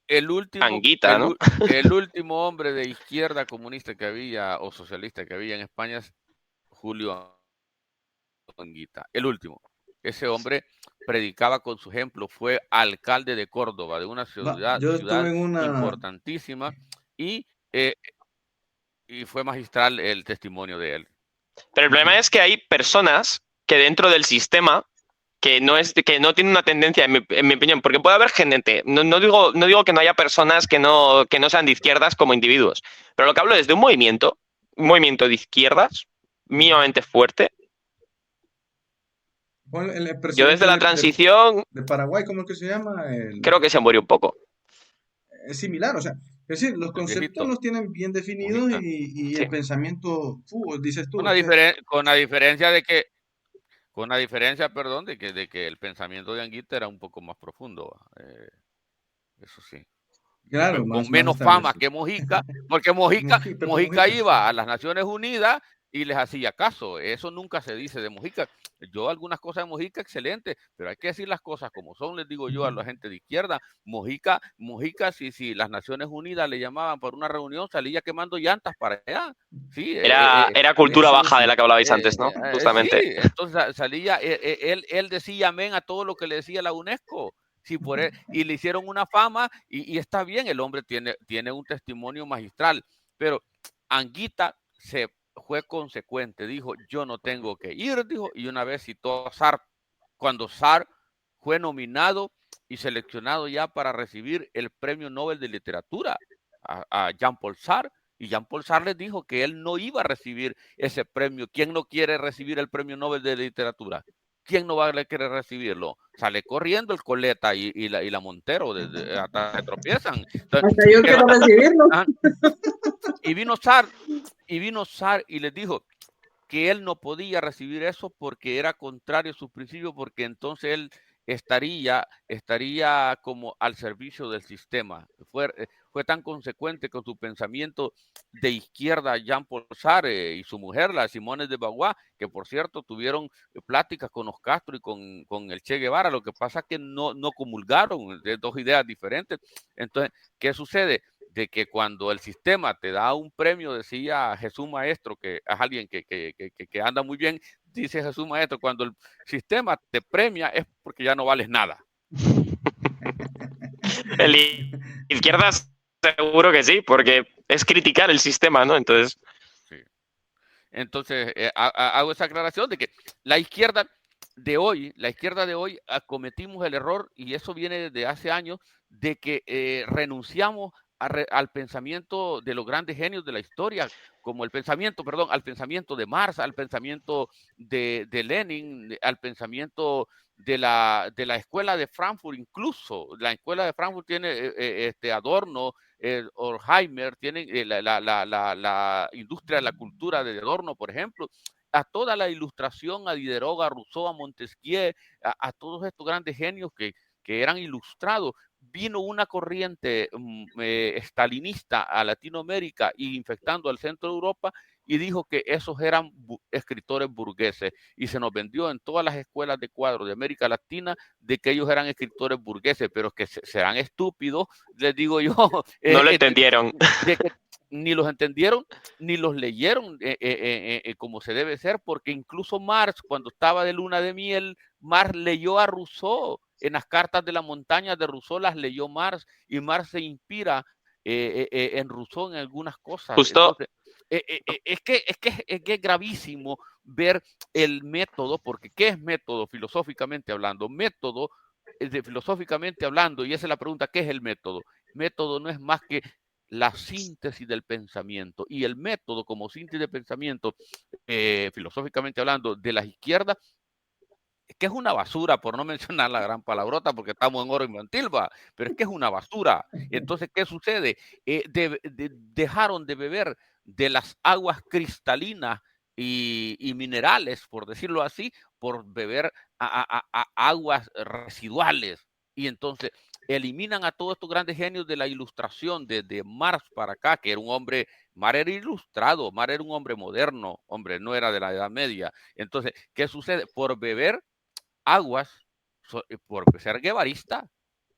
el último, Anguita, ¿no? el último hombre de izquierda comunista que había o socialista que había en España es Julio Anguita, el último. Ese hombre predicaba con su ejemplo, fue alcalde de Córdoba, de una ciudad Yo estuve en una. importantísima, y y fue magistral el testimonio de él. Pero el problema es que hay personas que dentro del sistema que no tienen una tendencia, en mi opinión, porque puede haber gente, no digo que no haya personas que no sean de izquierdas como individuos, pero lo que hablo es de un movimiento de izquierdas mínimamente fuerte. Bueno, el Yo presidente desde la transición de Paraguay, ¿cómo es que se llama? creo que se murió un poco. Es similar, o sea, es decir, los El conceptos viejito. los tienen bien definidos Mujica. y Sí. el pensamiento, dices tú, Con la diferencia de que, perdón, de que el pensamiento de Anguita era un poco más profundo. Eso sí. claro, Con más menos fama establecido. que Mojica, porque Mojica Mojica, iba a las Naciones Unidas y les hacía caso. Eso nunca se dice de Mojica. Yo algunas cosas de Mojica excelente, pero hay que decir las cosas como son, les digo yo a la gente de izquierda. Mojica, si las Naciones Unidas le llamaban para una reunión, salía quemando llantas para allá. Sí, Era cultura eso baja de la que hablabais antes, ¿no? sí, Justamente. entonces salía, él decía amén a todo lo que le decía la UNESCO. Sí, y le hicieron una fama y está bien, el hombre tiene un testimonio magistral, pero Anguita fue consecuente, dijo, yo no tengo que ir, dijo, y una vez citó a Sartre, cuando Sartre fue nominado y seleccionado ya para recibir el Premio Nobel de Literatura a Jean-Paul Sartre, y Jean-Paul Sartre les dijo que él no iba a recibir ese premio. ¿Quién no quiere recibir el Premio Nobel de Literatura? ¿Quién no va a querer recibirlo? Sale corriendo el Coleta y la Montero, hasta se tropiezan. Entonces, hasta yo quiero recibirlo. Y vino Sartre y les dijo que él no podía recibir eso porque era contrario a sus principios, porque entonces él estaría como al servicio del sistema. Fue tan consecuente con su pensamiento de izquierda Jean-Paul Sartre y su mujer, la Simone de Beauvoir, que por cierto tuvieron pláticas con los Castro y con el Che Guevara. Lo que pasa es que no comulgaron de dos ideas diferentes. Entonces, ¿qué sucede? De que cuando el sistema te da un premio, decía Jesús Maestro, que es alguien que anda muy bien, dice Jesús Maestro, cuando el sistema te premia es porque ya no vales nada. Izquierdas seguro que sí, porque es criticar el sistema, ¿no? Entonces, sí. Entonces hago esa aclaración de que la izquierda de hoy cometimos el error, y eso viene desde hace años, de que renunciamos al pensamiento de los grandes genios de la historia, como al pensamiento de Marx, al pensamiento de Lenin, al pensamiento de la escuela de Frankfurt. Incluso la escuela de Frankfurt tiene Adorno, Horkheimer, tienen la industria de la cultura de Adorno, por ejemplo, a toda la ilustración, a Diderot, a Rousseau, a Montesquieu, a todos estos grandes genios que eran ilustrados. Vino una corriente estalinista a Latinoamérica y infectando al centro de Europa, y dijo que esos eran escritores burgueses, y se nos vendió en todas las escuelas de cuadro de América Latina de que ellos eran escritores burgueses, pero que serán estúpidos, les digo yo. No lo entendieron. De que ni los entendieron ni los leyeron como se debe ser, porque incluso Marx, cuando estaba de luna de miel, Marx leyó a Rousseau. En las cartas de la montaña de Rousseau las leyó Marx, y Marx se inspira en Rousseau en algunas cosas. Justo. Entonces, es que es gravísimo ver el método, porque ¿qué es método filosóficamente hablando? Método, filosóficamente hablando, y esa es la pregunta, ¿qué es el método? Método no es más que la síntesis del pensamiento, y el método como síntesis de pensamiento, filosóficamente hablando, de las izquierdas, que es una basura, por no mencionar la gran palabrota, porque estamos en oro y mantilva, pero es que es una basura. Entonces, ¿qué sucede? Dejaron de beber de las aguas cristalinas y minerales, por decirlo así, por beber a aguas residuales. Y entonces eliminan a todos estos grandes genios de la ilustración, desde Marx para acá, que era un hombre, Marx era ilustrado, Marx era un hombre moderno, hombre, no era de la Edad Media. Entonces, ¿qué sucede? Por beber aguas, por ser guevarista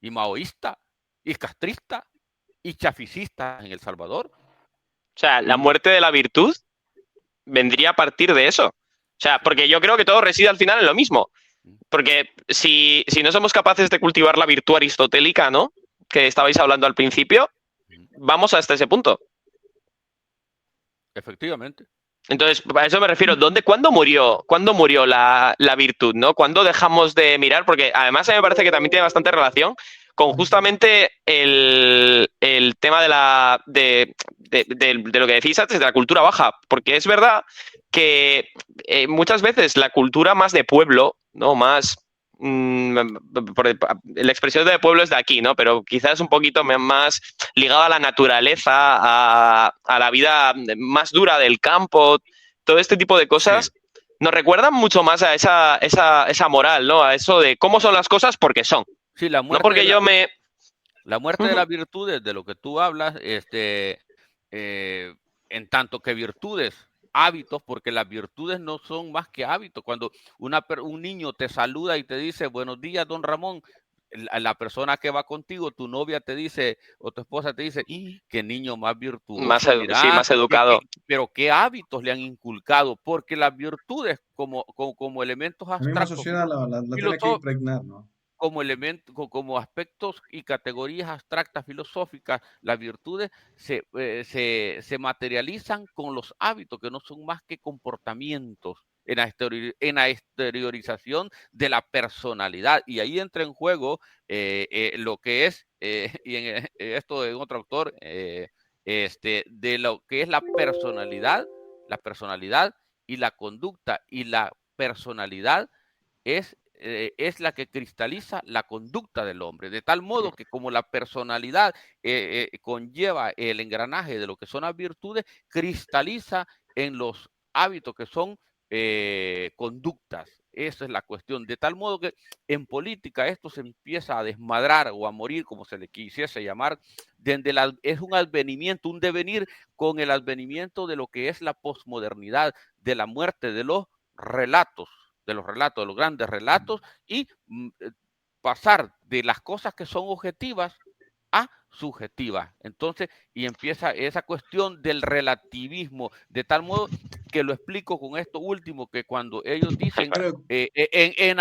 y maoísta y castrista y chaficista en El Salvador. O sea, la muerte de la virtud vendría a partir de eso. O sea, porque yo creo que todo reside al final en lo mismo. Porque si no somos capaces de cultivar la virtud aristotélica, ¿no?, que estabais hablando al principio, vamos hasta ese punto. Efectivamente. Entonces, a eso me refiero. ¿Cuándo murió la virtud, ¿no? ¿Cuándo dejamos de mirar? Porque además a mí me parece que también tiene bastante relación con justamente el tema de lo que decís antes, de la cultura baja. Porque es verdad que muchas veces la cultura más de pueblo, ¿no? Más la expresión de pueblo es de aquí, ¿no? Pero quizás un poquito más ligado a la naturaleza, a la vida más dura del campo, todo este tipo de cosas, Sí. nos recuerdan mucho más a esa moral, ¿no? A eso de cómo son las cosas porque son. Sí, la No muerte de porque la, yo me... la muerte de Ujú. las virtudes, de lo que tú hablas, eh, en tanto que virtudes, hábitos, porque las virtudes no son más que hábitos. Cuando un niño te saluda y te dice, buenos días, don Ramón, la persona que va contigo, tu novia te dice, o tu esposa te dice, qué niño más virtuoso, Sí, mira, más educado. pero qué hábitos le han inculcado, porque las virtudes como elementos La misma abstractos, sociedad la tiene que impregnar, ¿no? como elementos, como aspectos y categorías abstractas filosóficas, las virtudes se materializan con los hábitos, que no son más que comportamientos en la exteriorización de la personalidad. Y ahí entra en juego lo que es, y en esto de otro autor, de lo que es la personalidad y la conducta. Y la personalidad es la que cristaliza la conducta del hombre, de tal modo que como la personalidad conlleva el engranaje de lo que son las virtudes, cristaliza en los hábitos que son conductas. Esa es la cuestión. De tal modo que en política esto se empieza a desmadrar o a morir, como se le quisiese llamar, es un advenimiento, un devenir con el advenimiento de lo que es la posmodernidad, de la muerte de los relatos, de los grandes relatos, y pasar de las cosas que son objetivas a subjetivas. Entonces, y empieza esa cuestión del relativismo, de tal modo que lo explico con esto último, que cuando ellos dicen, Creo, en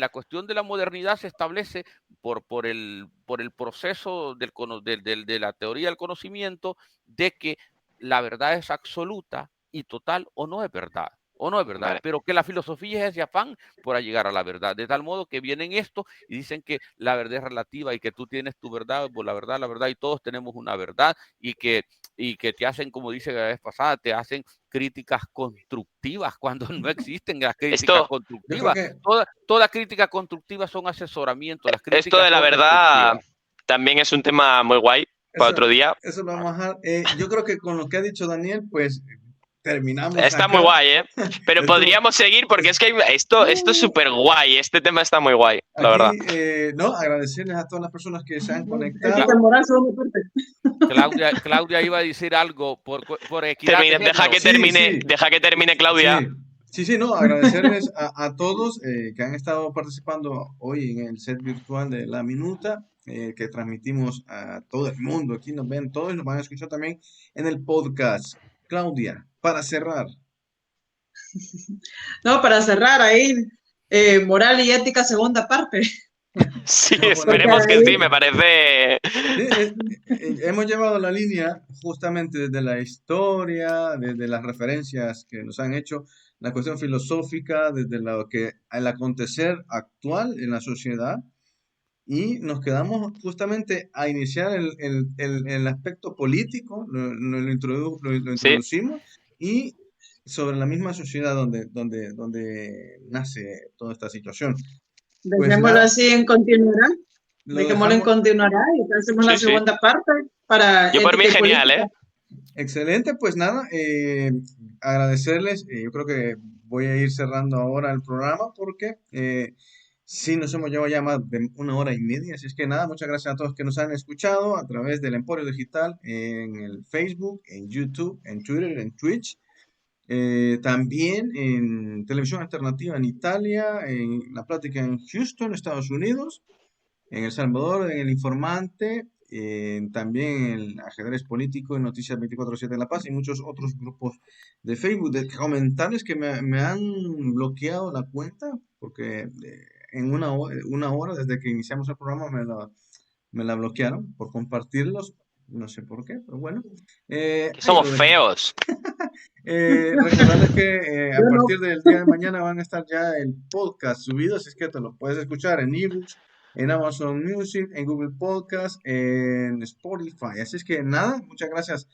la cuestión de la modernidad se establece por el proceso de la teoría del conocimiento, de que la verdad es absoluta y total o no es verdad. O no es verdad, Vale. pero que la filosofía es ese afán por llegar a la verdad, de tal modo que vienen esto y dicen que la verdad es relativa y que tú tienes tu verdad, pues la verdad, y todos tenemos una verdad, y que te hacen, como dice la vez pasada, te hacen críticas constructivas cuando no existen las críticas Esto, yo creo constructivas. que Toda crítica constructiva son asesoramiento, las esto críticas de la son verdad destructivas. también es un tema muy guay para eso, otro día. eso lo vamos a dejar. Yo creo que con lo que ha dicho Daniel, pues terminamos Está muy acá. guay, ¿eh? Pero Esto, podríamos seguir porque es que esto es uh, súper guay. Este tema está muy guay, la verdad. aquí, no, agradecerles a todas las personas que se han Ética conectado. moral, segunda parte. Claudia iba a decir algo por equidad de género. Sí, sí, Deja que termine Claudia. sí, sí, sí, no, agradecerles a todos que han estado participando hoy en el set virtual de La Minuta, que transmitimos a todo el mundo. Aquí nos ven todos y nos van a escuchar también en el podcast. Claudia, para cerrar. No, para cerrar ahí, moral y ética, segunda parte. Sí, Vamos a ponerle Porque esperemos que sí, ahí, me parece. sí, hemos llevado la línea justamente desde la historia, desde las referencias que nos han hecho, la cuestión filosófica, desde lo que el acontecer actual en la sociedad, y nos quedamos justamente a iniciar el aspecto político, lo Sí, introducimos, y sobre la misma sociedad donde nace toda esta situación. Pues dejémoslo nada, así en continuidad. lo Dejémoslo en dejamos. continuidad y hacemos la sí, sí. segunda parte para Yo por mí ética y genial, política. ¿eh? Excelente, pues nada, agradecerles. Yo creo que voy a ir cerrando ahora el programa porque sí nos hemos llevado ya más de 1 hora y media. Así es que nada, muchas gracias a todos que nos han escuchado a través del Emporio Digital en el Facebook, en YouTube, en Twitter, en Twitch. También en Televisión Alternativa en Italia, en La Plática en Houston, Estados Unidos, en El Salvador, en El Informante, también en el Ajedrez Político, en Noticias 24/7 de La Paz y muchos otros grupos de Facebook. De comentarios que me han bloqueado la cuenta porque en una hora desde que iniciamos el programa me la bloquearon por compartirlos. no sé por qué, pero bueno. Que Ahí somos lo dejo. feos. Recordarles que a Yo no. partir del día de mañana van a estar ya el podcast subido, así es que te lo puedes escuchar en eBooks, en Amazon Music, en Google Podcast, en Spotify. Así es que nada, muchas gracias.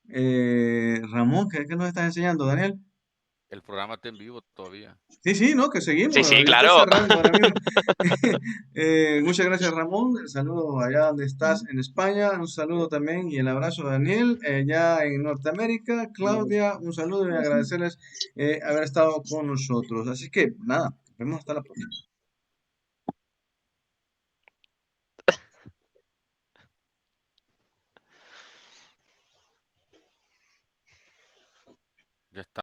Ramón, ¿qué nos estás enseñando, Daniel? El programa está en vivo todavía. Sí, sí, no, que seguimos. Sí, sí, Yo estoy claro. cerrando ahora mismo. Muchas gracias, Ramón. El saludo allá donde estás en España. Un saludo también y el abrazo a Daniel, ya en Norteamérica. Claudia, un saludo y agradecerles haber estado con nosotros. Así que nada, nos vemos hasta la próxima. Ya está.